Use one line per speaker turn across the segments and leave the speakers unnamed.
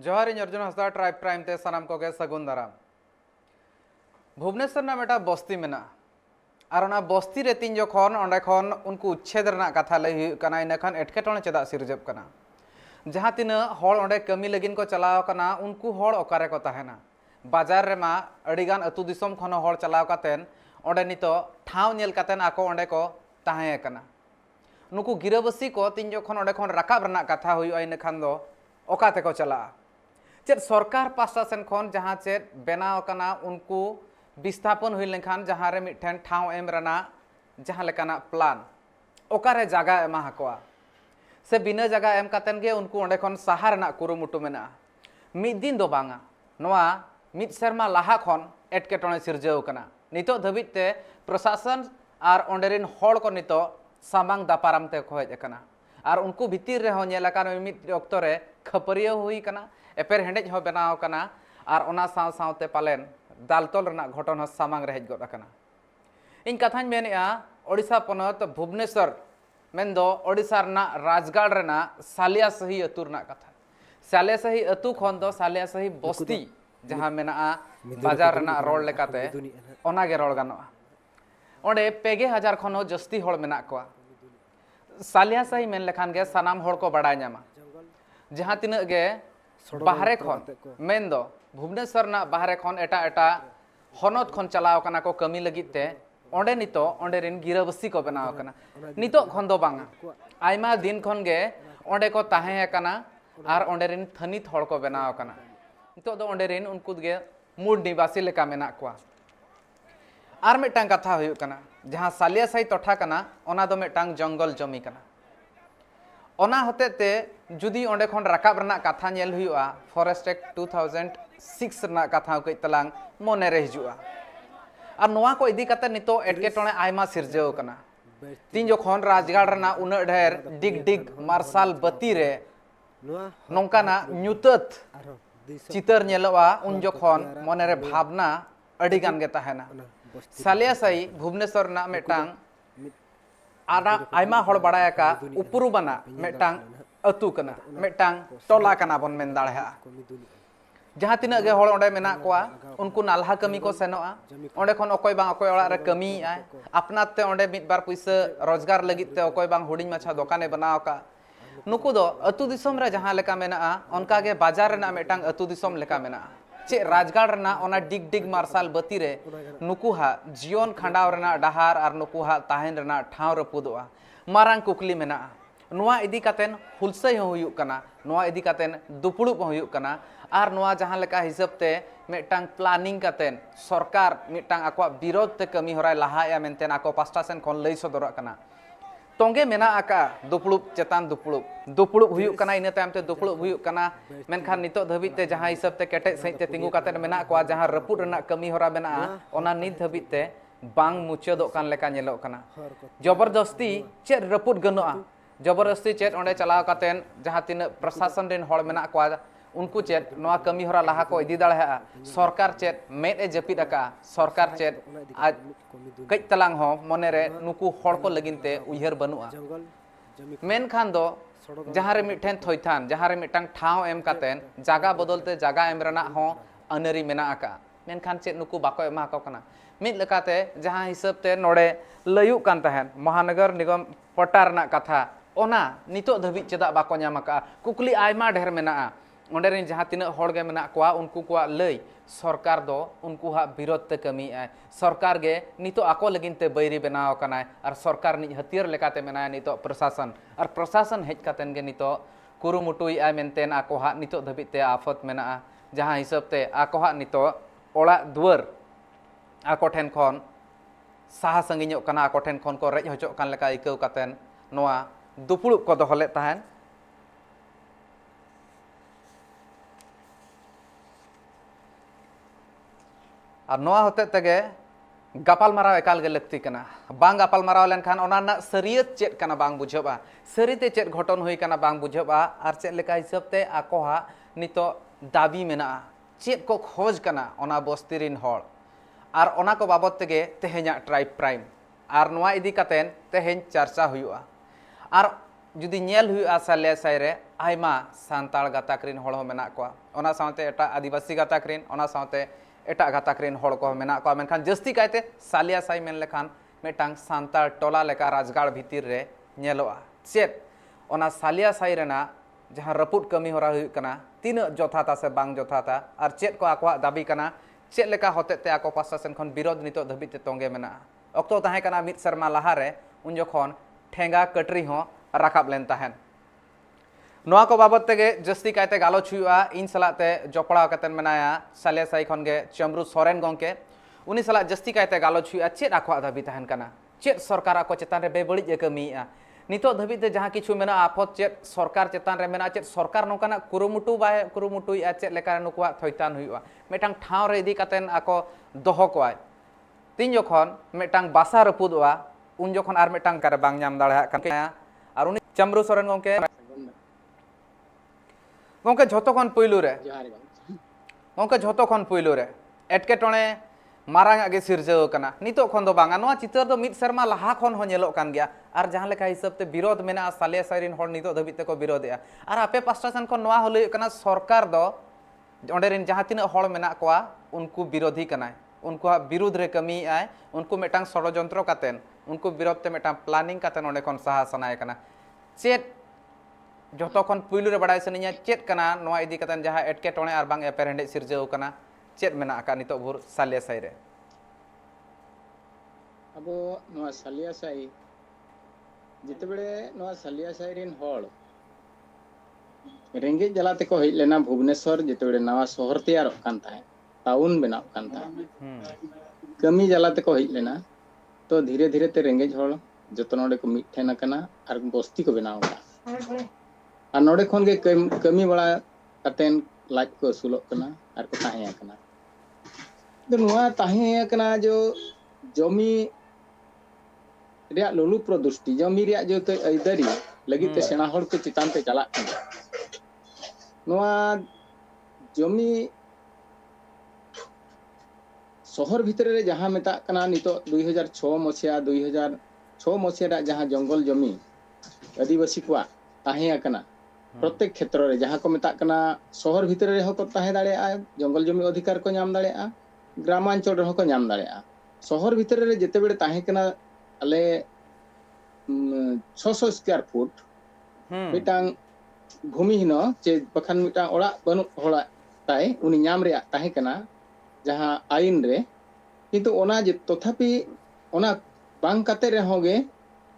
जोहार Arjun Hansda tribe prime ते सनाम को के सगुन दाराम भुवनेश्वर ना मेटा बस्ती मेना और ओना बस्ती रे तीन जखन ओंडे खन उनको उच्छेद रना कथा लई हुई कना इनखान एटकेटोणे चेदा सिरजब कना जहां तिना हड़ ओंडे कमी लगिन को चलाव कना उनको हड़ ओकारे को ताहेना बाजार रे मा अडिगान अतु दिसम खन हड़ चलाव कातेन ओंडे नितो ठाव नेल कातेन आको ओंडे को ताहे कना नुकु गिराबसी को तीन जखन ओंडे खन राकाब रना कथा हुई इनखान दो ओकाते को चला चेद सरकार पास्टा सेन खन जहां चेद बनाव कना उनको विस्थापन हुई लेखान जहां रे मिठेन ठाव एम रना जहां लेकाना प्लान ओकारे जगह एमा हकोआ से बिना जगह एम कातेन गे उनको ओंडे खन सहार ना कुरुमुटु मेना मिद दिन दो बांगा नोआ मिद शर्मा लाहा खन एटकेटोणे सिरजाव कना नितो धबिते प्रशासन और ओंडेरिन हड़ को नितो सामांग दापाराम ते को हेज कना और उनको भितिर रे हो नेला कान मिद ऑक्तो रे खपरिया हुई कना एपेर हेंडेज हो बनाव कना और ओना साव सावते पालेन दालतोल रना घटना सामांग रे हेज गद कना इन कथाñ मेनेआ ओडिशा पनत भुवनेश्वर मेनदो ओडिशा रना राजगढ़ रना सालिया सही अतु रना कथा सालिया सही अतु खन दो सालिया सही बस्ती जहां मेना बाजार रना रोड लेकाते ओनागे रोड गानोआ ओंडे पेगे हजार खनो जस्ती हड़ मेना कोआ सालिया सही मेन लेखान गे सनाम हड़ को बड़ाय न्यामा जहां तिना गे बाहरे खन मेन दो भुवनेश्वर ना बाहरे खन एटा एटा हनत खन चलाव कना को कमी लगिते ओंडे नितो ओंडे रिन गिराबसी को बनाव कना नितो खन दो बांगा आयमा दिन खन गे ओंडे को ताहे कना आर ओंडे रिन थनित हड़ को बनाव कना नितो दो ओंडे रिन उनको गे मूड निवासी लेका मेना कोआ आर मिटांग कथा हुई कना जहां सालिया सही टोठा कना ओना दो मिटांग जंगल जमी कना ओना होतेते जुदी ओंडे खन राकाब रना कथा नेल हुआ फॉरेस्ट एक्ट 2006 रना कथा कई तलांग मोने रे हिजुआ और नोआ को इदी कते नितो एटकेटोणे आयमा सिरजाव कना तीन जखन राजगढ़ रना उना ढेर डिग डिग मार्शल बती रे नोंकाना न्यूतत चितर नेलवा उन जखन मोने रे भावना अडी गान गे ताहेना सालिया सही भुवनेश्वर ना मेटांग आना आयमा हड़ बड़ाय का उपरू बना मेटांग अतु कना मेटांग टोला कना बन मेन दाड़ेहा जहां तिना गे हड़ ओंडे मेना कोआ उनको नालहा कमी को सेनोआ ओंडे खन अकोय बांग अकोय ओड़ा रे कमी आय अपनाते ओंडे मिद बार पैसा रोजगार लगित ते अकोय बांग हुडिंग माछा दुकाने बनाव का नुकु दो अतु दिसम रे जहां लेका मेना उनका गे बाजार रेना मेटांग अतु दिसम लेका मेना चे राजगढ़ रना ओना डिग डिग मार्शल बती रे नुकु हा जीवन खंडाव रना डहार और नुकु हा ताहेन रना ठाव रपुदोआ मारांग कुकली मेना नोआ इदी कातेन हुलसई हो हुयुक कना नोआ इदी कातेन दुपुड़ुप हो हुयुक कना और नोआ जहां लेका हिसाब ते मेटांग प्लानिंग कातेन सरकार मेटांग आको विरोध ते कमी होराय लाहाया मेनतेन आको पास्टा सेन खन लई सदरक कना तोंगे मेना आका दुपुड़ुप चेतान दुपुड़ुप हुयुक कना इना तायम ते दुपुड़ुप हुयुक कना मेनखान नितो धबित ते जहां हिसाब ते केटे सही ते तिंगु कातेन मेना को जहां रपुड रना कमी होरा मेना ओना नित धबित ते बांग मुचादोक कान लेका नेलोक कना जबरदस्ती चेद रपुड गनोआ जबरदस्ती चेद ओंडे चलाव कातेन जहां तीन प्रशासन रिन हड़ मेना को उनको चेद नोआ कमी होरा लाहा को इदी दाड़ेहा सरकार चेद मेद ए जपिद आका सरकार चेद आज कई तलांग हो मने रे नुकु हड़ को लगिनते उयहर बनुआ मेनखान दो जहां रे मिठेन थोइथान जहां रे मिटांग ठाव एम कातेन जागा बदलते जागा एम रना हो अनरी मेना आका मेनखान चेद नुकु बाको एमा को कना मिद लेकाते जहां हिसाब ते नोडे लयुक कान ताहेन महानगर निगम पट्टा रना कथा ओना नितो धबि चेदा बाको न्यामका कुकली आयमा ढेर मेना ओंडे रिन जहां तिना हड़ गे मेना कोआ उनको कोआ लई सरकार दो उनको हा विरोध ते कमी आय सरकार गे नितो आको लगिनते बैरी बनाव कनाय और सरकार नि हथियार लेकाते मेनाय नितो प्रशासन और प्रशासन हेज कातेन गे नितो कुरुमुटुई आय मेनतेन आको हा नितो धबिते आफत मेना जहां हिसाब ते आको हा नितो ओड़ा दुआर आको ठेन खन साहा संगिñok कना आको ठेन खन को रेज होचok कान लेका इकौ कातेन नोआ दुपुड़ुप को दोहले ताहेन और नोआ होते तगे गपाल माराव एकाल गे लगती कना बांग गपाल माराव लेनखान ओना ना सरियत चेद कना बांग बुझबा सरिते चेद घटन हुई कना बांग बुझबा और चेद लेका हिसाब ते आको हा नितो दाबी मेना चेद को खोज कना ओना बस्ती रिन हड़ और ओना को बाबत तेगे तेहेኛ ट्राइब प्राइम और नोआ इदी कातेन तेहेñ चर्चा हुआ और जुदी नेल हुआ साले साइरे आयमा सांताल गाताक रिन हड़ मेना को ओना साथे एटा आदिवासी गाताक रिन ओना साथे एटा गाताक रिन हड़ को मेना को मेनखान जस्ती कायते सालिया साई मेन लेखान मेटांग सांताल टोला लेका राजगाड़ भीतर रे नेलोआ चेत ओना सालिया साई रेना जहां रपुट कमी होरा हुई कना तीन जथाता से बांग जथाता और चेत को आकवा दाबी कना चेत लेका होतेते आको पासा सेन खन विरोध नितो धबिते तोंगे मेना अक्तो ताहे कना मित शर्मा लाहारे उन जखन ठेंगा कटरी हो राकाब लेन ताहेन नोआ को बाबत तेगे जस्ती कायते गालोच हुआ इन सलाते जपड़ा कतेन मेनाया सालिया साई खन गे चमरू सोरेन गंके उनी सला जस्ती कायते गालोच हुआ चेत आकवा दाबी ताहेन कना चेत सरकार को चेतान रे बेबड़ी कमीया नितो धबिते जहां किछु मेना आफत चेत सरकार चेतान रे मेना चेत सरकार नोकाना कुरुमुटु बाय कुरुमुटुया चेत लेका नुकुआ थयतान हुआ मेटांग ठाव रे इदी कातेन आको दोहो कोय तीन जखन मेटांग बासा रपुदवा उन जखन आर मेटांग करे बांग नाम दाड़ा काया और उनी चमरू सोरेन गंके गंके झतो खन पयलु रे गंके झतो खन पयलु रे एटके टणे मारांग आगे सिरजाव कना नितो खन दो बांगा नोआ चितर दो मित शर्मा लाहा खन हो नेलोक कान गया और जहां लेका हिसाब ते विरोध मेना सालिया साइरिन हर नितो धबिते को विरोधया और आपे पास्टा सन खन नोआ होले कना सरकार दो ओंडे रिन जहां तिना हड़ मेना कोआ उनको विरोधी कना उनको विरुद्ध रे कमी आय उनको मेटांग षड़यंत्र कातेन उनको विरोध ते मेटांग प्लानिंग कातेन ओंडे खन साहा सनाय कना चेत जतो खन पुइलु रे बडाय सनिया चेत कना नोआ इदी कातेन जहां एटके टणे आर बांग एपेरेंडे सिरजाव कना चेत मेना का नितो भुर सालिया साइ रे
अब नोआ सालिया साइ जिते बेले नोआ सालिया साइ रिन हड़ रेंगे जलाते को हेज लेना भुवनेश्वर जिते बेले नवा शहर तैयार कान ताहे टाउन बनाव कान ताहे कमी जलाते को हेज लेना तो धीरे धीरे ते रेंगे हड़ जतो नोडे को मिठेन कना और बस्ती को बनाव का और नोडे खन गे कमी बड़ा कातेन लाज को असुलोक कना और को ताहे कना तो नोआ ताहे कना जो जमी रिया लोलु प्रदुष्टि जमी रिया जो ते ऐदरी लगी ते सेना हड़ को चितान ते चला नोआ जमी शहर भीतर रे जहां मेता कना नितो 2006 मसिया 2006 मसिया जहां जंगल जमी आदिवासी को ताहे कना प्रत्येक क्षेत्र रे जहां को मेता कना शहर भीतर रे हो को ताहे दाड़े आ जंगल जमी अधिकार को नाम दाड़े आ ग्रामांचल रे हो को नाम दाड़े आ शहर भीतर रे जेते बेले ताहे कना अले 600 स्क्वायर फुट मिटांग भूमिहीन चे बखान मिटांग ओड़ा बनु होड़ा ताई उनी नाम रे ताहे कना जहां आईन रे किंतु ओना जे तथापि ओना बांग काते रे होगे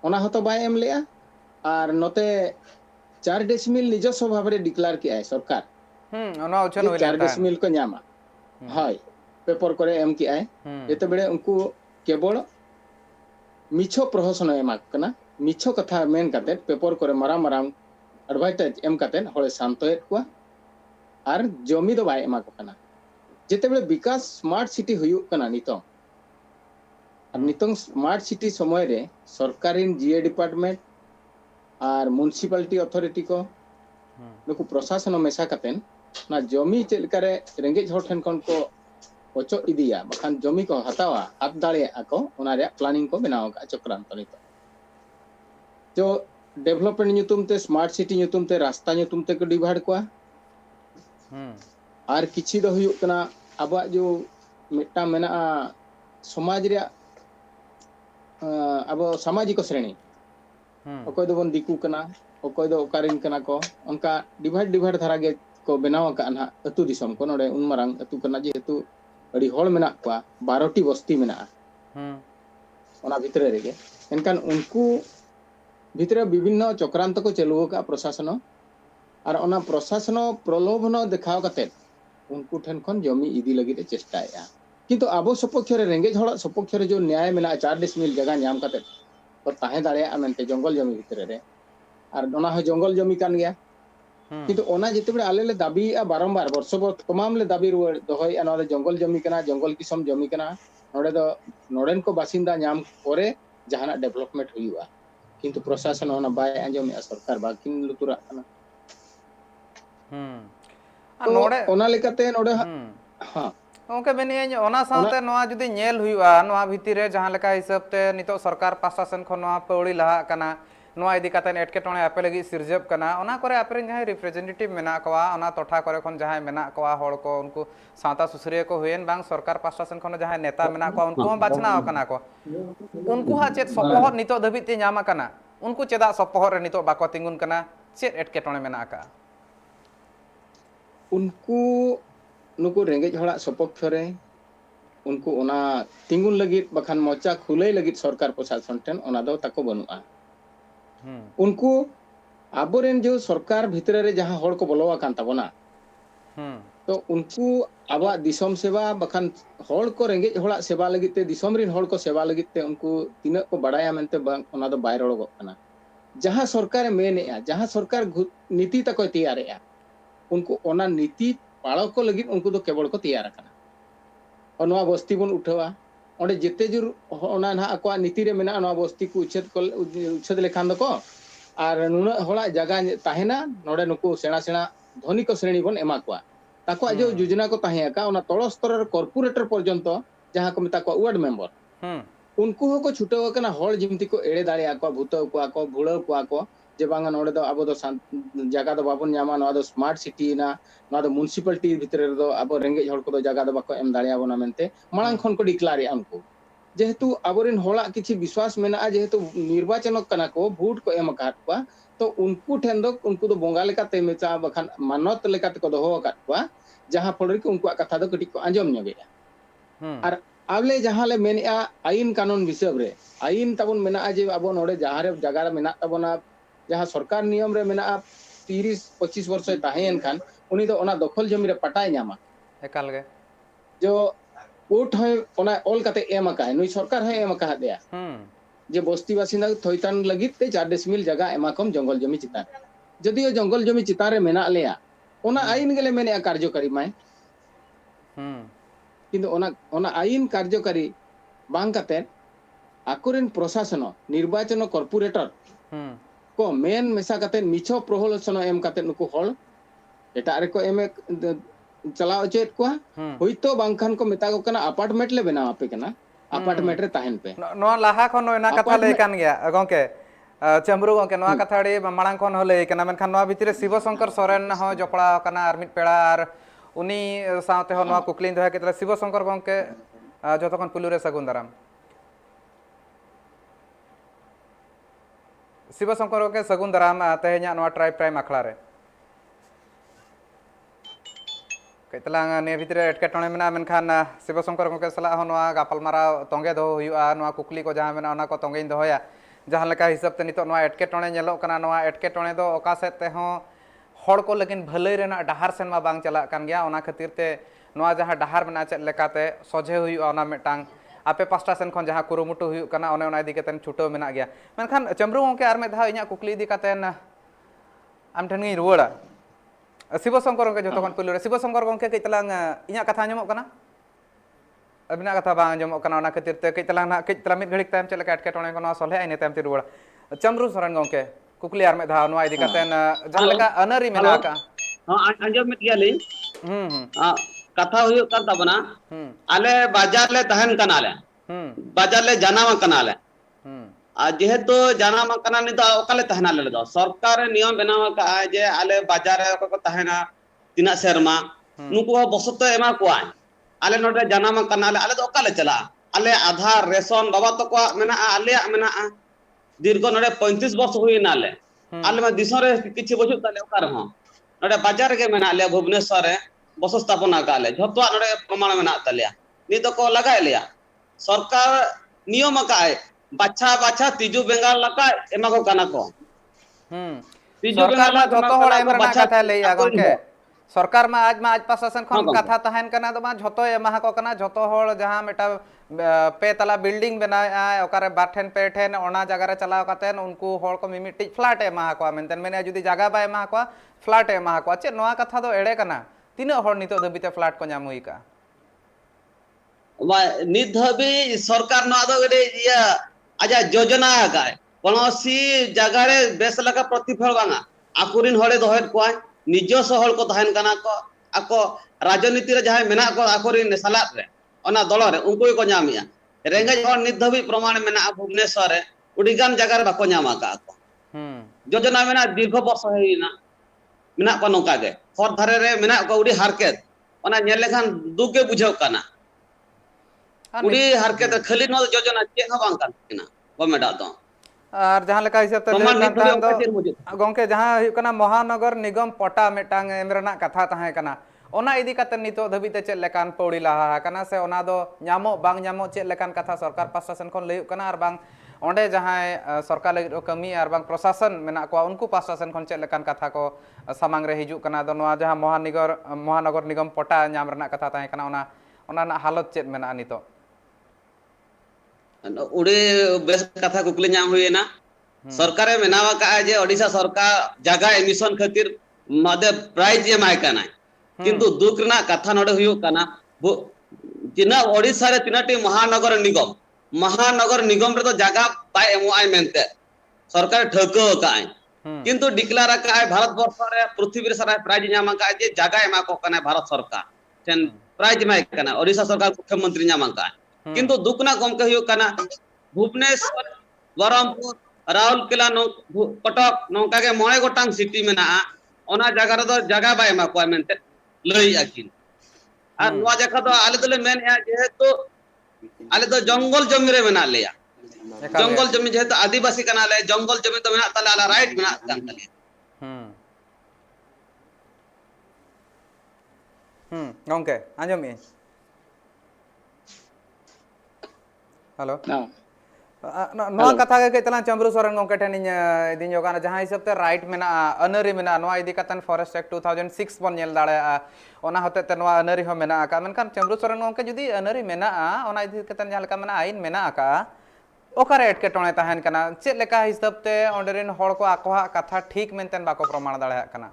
ओना हतो बाय एम लेया और नोते 4 डेसिमिल निजस्व भाव रे डिक्लेयर के आय सरकार
ओना उछन होइला
4 डेसिमिल को नामा हाय पेपर करे एम की आय जेते बेले उनको केवल मिछो प्रहसन एमा कना मिछो कथा मेन काते पेपर करे माराम माराम एडवर्टाइज एम काते हळे शांतयत को और जमी दो बाय एमा को कना जेते बेले विकास स्मार्ट सिटी हुयु कना नितो और नितंग स्मार्ट सिटी समय रे सरकारी जीए डिपार्टमेंट और म्युनिसिपैलिटी अथॉरिटी को नुकु प्रशासन मेसा कातेन ना जमी चेलकारे रेंगे हठन कोन को ओचो इदिया बखान जमी को हतावा हाथ दाड़े आको ओना रे प्लानिंग को बनाव का चक्रांत नितो जो डेवलपमेंट ᱧᱩᱛᱩᱢ ते स्मार्ट सिटी ᱧᱩᱛᱩᱢ ते रास्ता ᱧᱩᱛᱩᱢ ते को डिवाइड को और किछि दो हुयु कना आबा जो मिटा मेना समाज रे अब सामाजिक श्रेणी ओकोय दो बन दिकु कना ओकोय दो ओकारिन कना को उनका डिवाइड धारा गे को बनाव का ना अतु दिसम को नोडे उन मारंग अतु कना जे हेतु अड़ी हड़ मेना को 12टी बस्ती मेना ओना भितरे रेगे एनकान उनको भितरे विभिन्न चक्रांत को चलुओ का प्रशासन और ओना प्रशासन प्रलोभन देखाव काते उनको ठन खन जमी इदी लगी रे चेष्टाया किंतु आबो सपक्ष रे रेंगे हड़ सपक्ष रे जो न्याय मेना 4 डेसिमिल जगह नाम काते तो ताहे दाड़े मेनते जंगल जमी भितरे रे और ओना हो जंगल जमी कान गया किंतु ओना जेते बेले आले ले दाबी बारंबार वर्ष तमाम ले दाबी रुवाड़ दोहय अना जंगल जमी कना जंगल किसम जमी कना नोडे दो नोडेन को बासिंदा नाम करे जहाना डेवलपमेंट हुआ किंतु प्रशासन ओना बाय आंजम सरकार बाकिन लुतुरा कना नोडे ओना लेकाते नोडे हां
ओके बेनिया ओना साथे नोआ जुदी नेल हुआ नोआ भितिर रे जहां लेका हिसाब ते नितो सरकार प्रशासन खन नोआ पौड़ी लहा कना नोआ इदी कातेन एटकेटोणे आपे लगी सिरजब कना ओना करे आपरे जहां रिप्रेजेंटेटिव मेना कवा ओना टोठा करे खन जहां मेना कवा हड़ को उनको सावता सुसरिया को हुएन बांग सरकार पास्टा सेन खन जहां नेता मेना को उनको बाछना कना को उनको हा चेत सपोहत नितो धबित ते ᱧᱟᱢ कना उनको चेदा सपोहत रे नितो बाको तिंगुन कना चेत एटकेटोणे मेना का
उनको नुकु रेंगेज हड़ा सपक्ष रे उनको ओना तिंगुन लगित बखान मोचा खुले लगित सरकार प्रशासन ठेन ओना दो ताको बनुआ उनको आबोरेन जो सरकार भितर रे जहां हड़ को बोलवा कान ताबोना तो उनको आबा दिसम सेवा बखान हड़ को रेंगेज हड़ा सेवा लगित ते दिसम रिन हड़ को सेवा लगित ते उनको तिना को बड़ाया मेनते बांग ओना दो बाय रोड़गो कना जहां सरकार मेनेआ जहां सरकार नीति तको तैयारेआ उनको ओना नीति पालो को लगित उनको तो केवल को तैयार करना और नवा बस्ती बन उठावा ओंडे जेते जुर ओना ना अको नीति रे मेना नवा बस्ती को उच्छेद लेखान दको आर नुना होड़ा जगह ताहेना नोडे नुको सेना सेना धनी को श्रेणी बन एमा को ताको जो योजना को ताहे का ओना तळ स्तर कॉर्पोरेटर पर्यंत जहां को मेता को वार्ड मेंबर उनको को छुटाव कना हड़ जिमती को एड़े दाड़िया को भूतव को भुड़व को जे बांगा नोडे दो आबो दो जगह दो बाबन ᱧᱟᱢᱟ नोआ दो स्मार्ट सिटी ना नोआ दो म्युनिसिपलिटी भितर दो आबो रेंगेज हड़ को दो जगह दो बाको एम दाड़िया बोना मेनते मांग खन को डिक्लेयर उनको जेहेतु आबोरिन होड़ा किछि विश्वास मेना जेहेतु निर्वाचन कना को वोट को एम काट को तो उनको ठेन दो उनको दो बोंगा लेका ते मेचा बखान मानत लेका को दोहो काट को जहां फल रे उनको कथा दो कटी को आंजम ᱧᱚᱜᱮᱟ आर आबले जहां ले मेनआ आईन कानून हिसाब रे आईन तबन मेना जे आबो नोडे जहां रे जगह रे मेना तबना जहां सरकार नियम रे मेना 30-25 वर्ष ताहेन खान उनी दो ओना दखल जमी रे पटाय ᱧᱟᱢᱟ
एकाल गे
जो कोर्ट है ओना ऑल काते एम का है नुई सरकार है एम का देया जे बस्ती बासिंदा थोइतान लगित ते 4 डेसिमिल जगह एमा कम जंगल जमी चितान जदियो जंगल जमी चितान रे मेना लेया ओना आईन गेले मेने कार्यकारी माय किंतु ओना आईन कार्यकारी बांग काते आकुरेन प्रशासन निर्वाचन कॉर्पोरेटर को मेन मेसा काते मिछो प्रहलोचन एम काते नुको हल एटा रे को एम चलाव चेत को होइतो बांखान को मेता को कना अपार्टमेंट ले बनाव पे कना अपार्टमेंट रे ताहेन पे
नो लाहा खन नोना कथा ले कान गया गंके चमरू गंके नोआ कथा रे मांग खन होले कना मेनखान नोआ भितरे शिवशंकर सोरेन हो जपड़ा कना आर मिट पेड़ा आर उनी साथे हो नोआ कुकलिन दोहा केतला शिवशंकर गंके जतखन पुलुरे सगुन दाराम शिवशंकर के सगुन दाराम तेहे냐 नोआ ट्राइब प्राइम आखड़ा रे कतलांग ने भितरे एटकेटोणे मेना मेनखान शिवशंकर गंके सला हो नोआ गापलमारा तोंगे दो हुयुआ नोआ कुकली को जहां मेना ओना को तोंगेइन दोया जहां लेका हिसाब ते नितो नोआ एटकेटोणे नेलो कना नोआ एटकेटोणे दो ओका सेत ते हो हड़ को लेकिन भलाई रेना डहार सेन मा बांग चला कान गया ओना खातिर ते नोआ जहां डहार मेना चेत लेकाते सोझे हुयुआ ओना मेटांग आपे पास्टा सेन खन जहां कुरुमुटु हुयुक कना ओने ओना इदी कतेन छुटो मेना गया मेनखान चमरू गंके आर में धा इᱧᱟ कुकली इदी कतेन आम ठेन गिन रुवाड़ा शिवशंकर गंके जतो खन पुलु रे शिवशंकर गंके कई तलांग इᱧᱟ कथा आंजमोग कना अबिना कथा बांग आंजमोग कना ओना खातिर ते कई तलांग ना कई तला मिट घड़िक तायम चलेका एटकेटोणे को नोआ सोलहे आइने तायम ते रुवाड़ा चमरू सोरेन गंके कुकली आर में धा नोआ इदी कतेन जहां लेका अनरी मेना का
हां आंजम में किया ले कथा हुयो कर तबना आले बाजार ले तहन कनाले बाजार ले जानामा कनाले जेहेतु जानामा कना नि तो ओकाले तहना ले दो सरकार नियम बनावा का जे आले बाजार को तहना तिना शर्मा नुको बसत एमा को आले नोडे जानामा कनाले आले तो ओकाले चला आले आधार रेशन बाबा तो को मेना आले मेना दीर्घ नोडे 35 वर्ष हुई नाले आले में दिसरे किछि बजु ताले ओकार हो नोडे बाजार के मेना आले भुवनेश्वर रे बस स्थापना काले झतो नोडे प्रमाण मेना तालिया नि तो को लगाय लिया सरकार नियम का बाछा बाछा तिजु बेंगाल लका एमा को काना को तिजु बेंगाल
सरकार मा झतो होड़ा एम रना कथा ले गंके सरकार मा आज प्रशासन खन कथा तहन कना तो मा झतो एमा को कना झतो होड़ जहां मेटा पे तला बिल्डिंग बनाया ओकारे बाठेन पे ठेन ओना जगह रे चलाव कातेन उनको होड़ को मिमिटि फ्लैट एमा को मेनतेन मेने जुदी जगह बा एमा को फ्लैट एमा को चे नोआ कथा दो एड़े कना तीना होड़ नितो दबिते फ्लैट को ᱧᱟᱢ हुई का
नित धबी सरकार नोआ दो गडे या आजा योजना गाय कोनोसी जगह रे बेस लगा प्रतिफल बांगा आकुरिन होड़े दोहेत को निजस्व होड़ को तहन कना को आको राजनीति रे जहां मेना को आकुरिन सलात रे ओना दल रे उनको को ᱧᱟᱢिया रेंगेज होड़ नित धबी प्रमाण मेना भुवनेश्वर रे उडीगान जगह रे बाको ᱧामा का को योजना मेना दीर्घ वर्ष होइना मेना को नोका गे हर धारे रे मेना को उडी हारकेत ओना नेल लेखान दुख गे बुझाव काना उडी हारकेत खाली नो योजना चे ह बांग कान किना गवर्नमेंट दो
और जहां लेका हिसाब ते
प्रमाण
लay
नित
kan
धुरी
tahan
ओका चेर
do gongke जहां हुई कना महानगर निगम पटा मेटांग एम रेना कथा ताहे कना ओना इदी कते नितो धबी ते चेक लेकान पौड़ी लाहा कना से ओना दो ᱧᱟᱢᱚᱜ ᱵᱟᱝ ᱧᱟᱢᱚᱜ चेक लेकान कथा सरकार पास्टा सेन खन लैयो कना आर बांग ओंडे जहां सरकार लगित कमी आर बांग प्रशासन मेना को उनको पास्टा सेन खन चेक लेकान कथा को सामांग रे हिजु कना दो नोआ जहां महानगर निगम पटा ᱧᱟᱢ रेना कथा ताहे कना ओना ओना ना हालत चेक मेना नितो
उडी बेस कथा कुकली नाम हुएना सरकारे मेनावा का जे ओडिशा सरकार जगह एमिशन खातिर मादे प्राइज एमाय काना किंतु दुख ना कथा नडे हुयो काना तिना ओडिशा रे तिनाटी महानगर निगम रे तो जगह पाए एमोआय मेनते सरकार ठको काय किंतु डिक्लेयर काय भारत वर्ष रे पृथ्वी रे सारा प्राइज नामा का जे जगह एमा को काना भारत सरकार टेन प्राइज माय काना ओडिशा सरकार मुख्यमंत्री नामा का किंतु दुख ना गमके हुयो काना भुवनेश्वर बरमपुर राउरकेला कटक नौका के मोए गोटांग सिटी मेना ओना जगह रे तो जगह बाय एमा को मेनते लई आकिन और नोआ जखा तो आले दोले मेन या जेहेतु आले तो जंगल जमी रे मेना लेया जंगल जमी जेहेतु आदिवासी कना ले जंगल जमी तो मेना ताले आला राइट मेना कान ताले
गongke anjom इ हेलो नोआ कथा के केतला चंद्रू सोरेन गongke ठेन दिन जोगाना जहां हिसाब ते राइट मेना अनरी मेना नोआ इदी कतन फॉरेस्ट एक्ट 2006 बन नेल दाड़े ओना होते ते नोआ अनरी हो मेना का मेनखान चंद्रू सोरेन गongke जुदी अनरी मेना ओना इदी कतन जहां लेका मेना आइन मेना का ओकारे एटके टोणे ताहेन कना चेक लेका हिसाब ते ओंडरेन होड़ को आकोहा कथा ठीक मेनतेन बाको प्रमाण दाड़े कना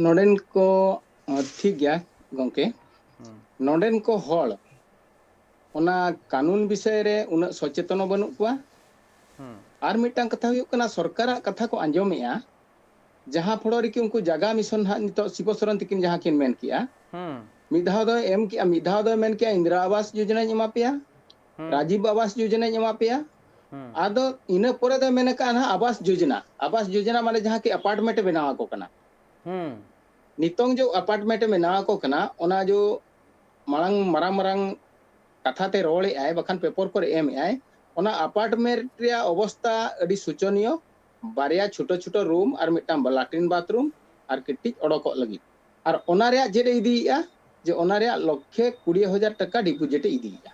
नोडेन को ठीक गया गongke नोडेन को होड़ ओना कानून विषय रे उन सचेतन बनु कुआ आर मिटांग कथा हुयो कना सरकार कथा को अंजोमेया जहां फड़ोरी की उनको जगह मिशन हा नितो शिवसरन तिकिन जहां किन मेन किया मिधाव दो एम किया मिधाव दो मेन किया इंदिरा आवास योजना एमा पेया राजीव आवास योजना एमा पेया आदो इने परे दो मेन का ना आवास योजना माने जहां की अपार्टमेंट बनावा को कना नितोंग जो अपार्टमेंट बनावा को कना ओना जो मारांग कथा ते रोले आए बखान पेपर पर एम आए ओना अपार्टमेंट रे अवस्था अडी सूचनीय बारिया छोटो छोटो रूम और मिटाम लैट्रिन बाथरूम और किटिज ओडोक लगी और ओना रे जे इदिया जे ओना रे लक्षे 20,000 टका डिपोजिट इदिया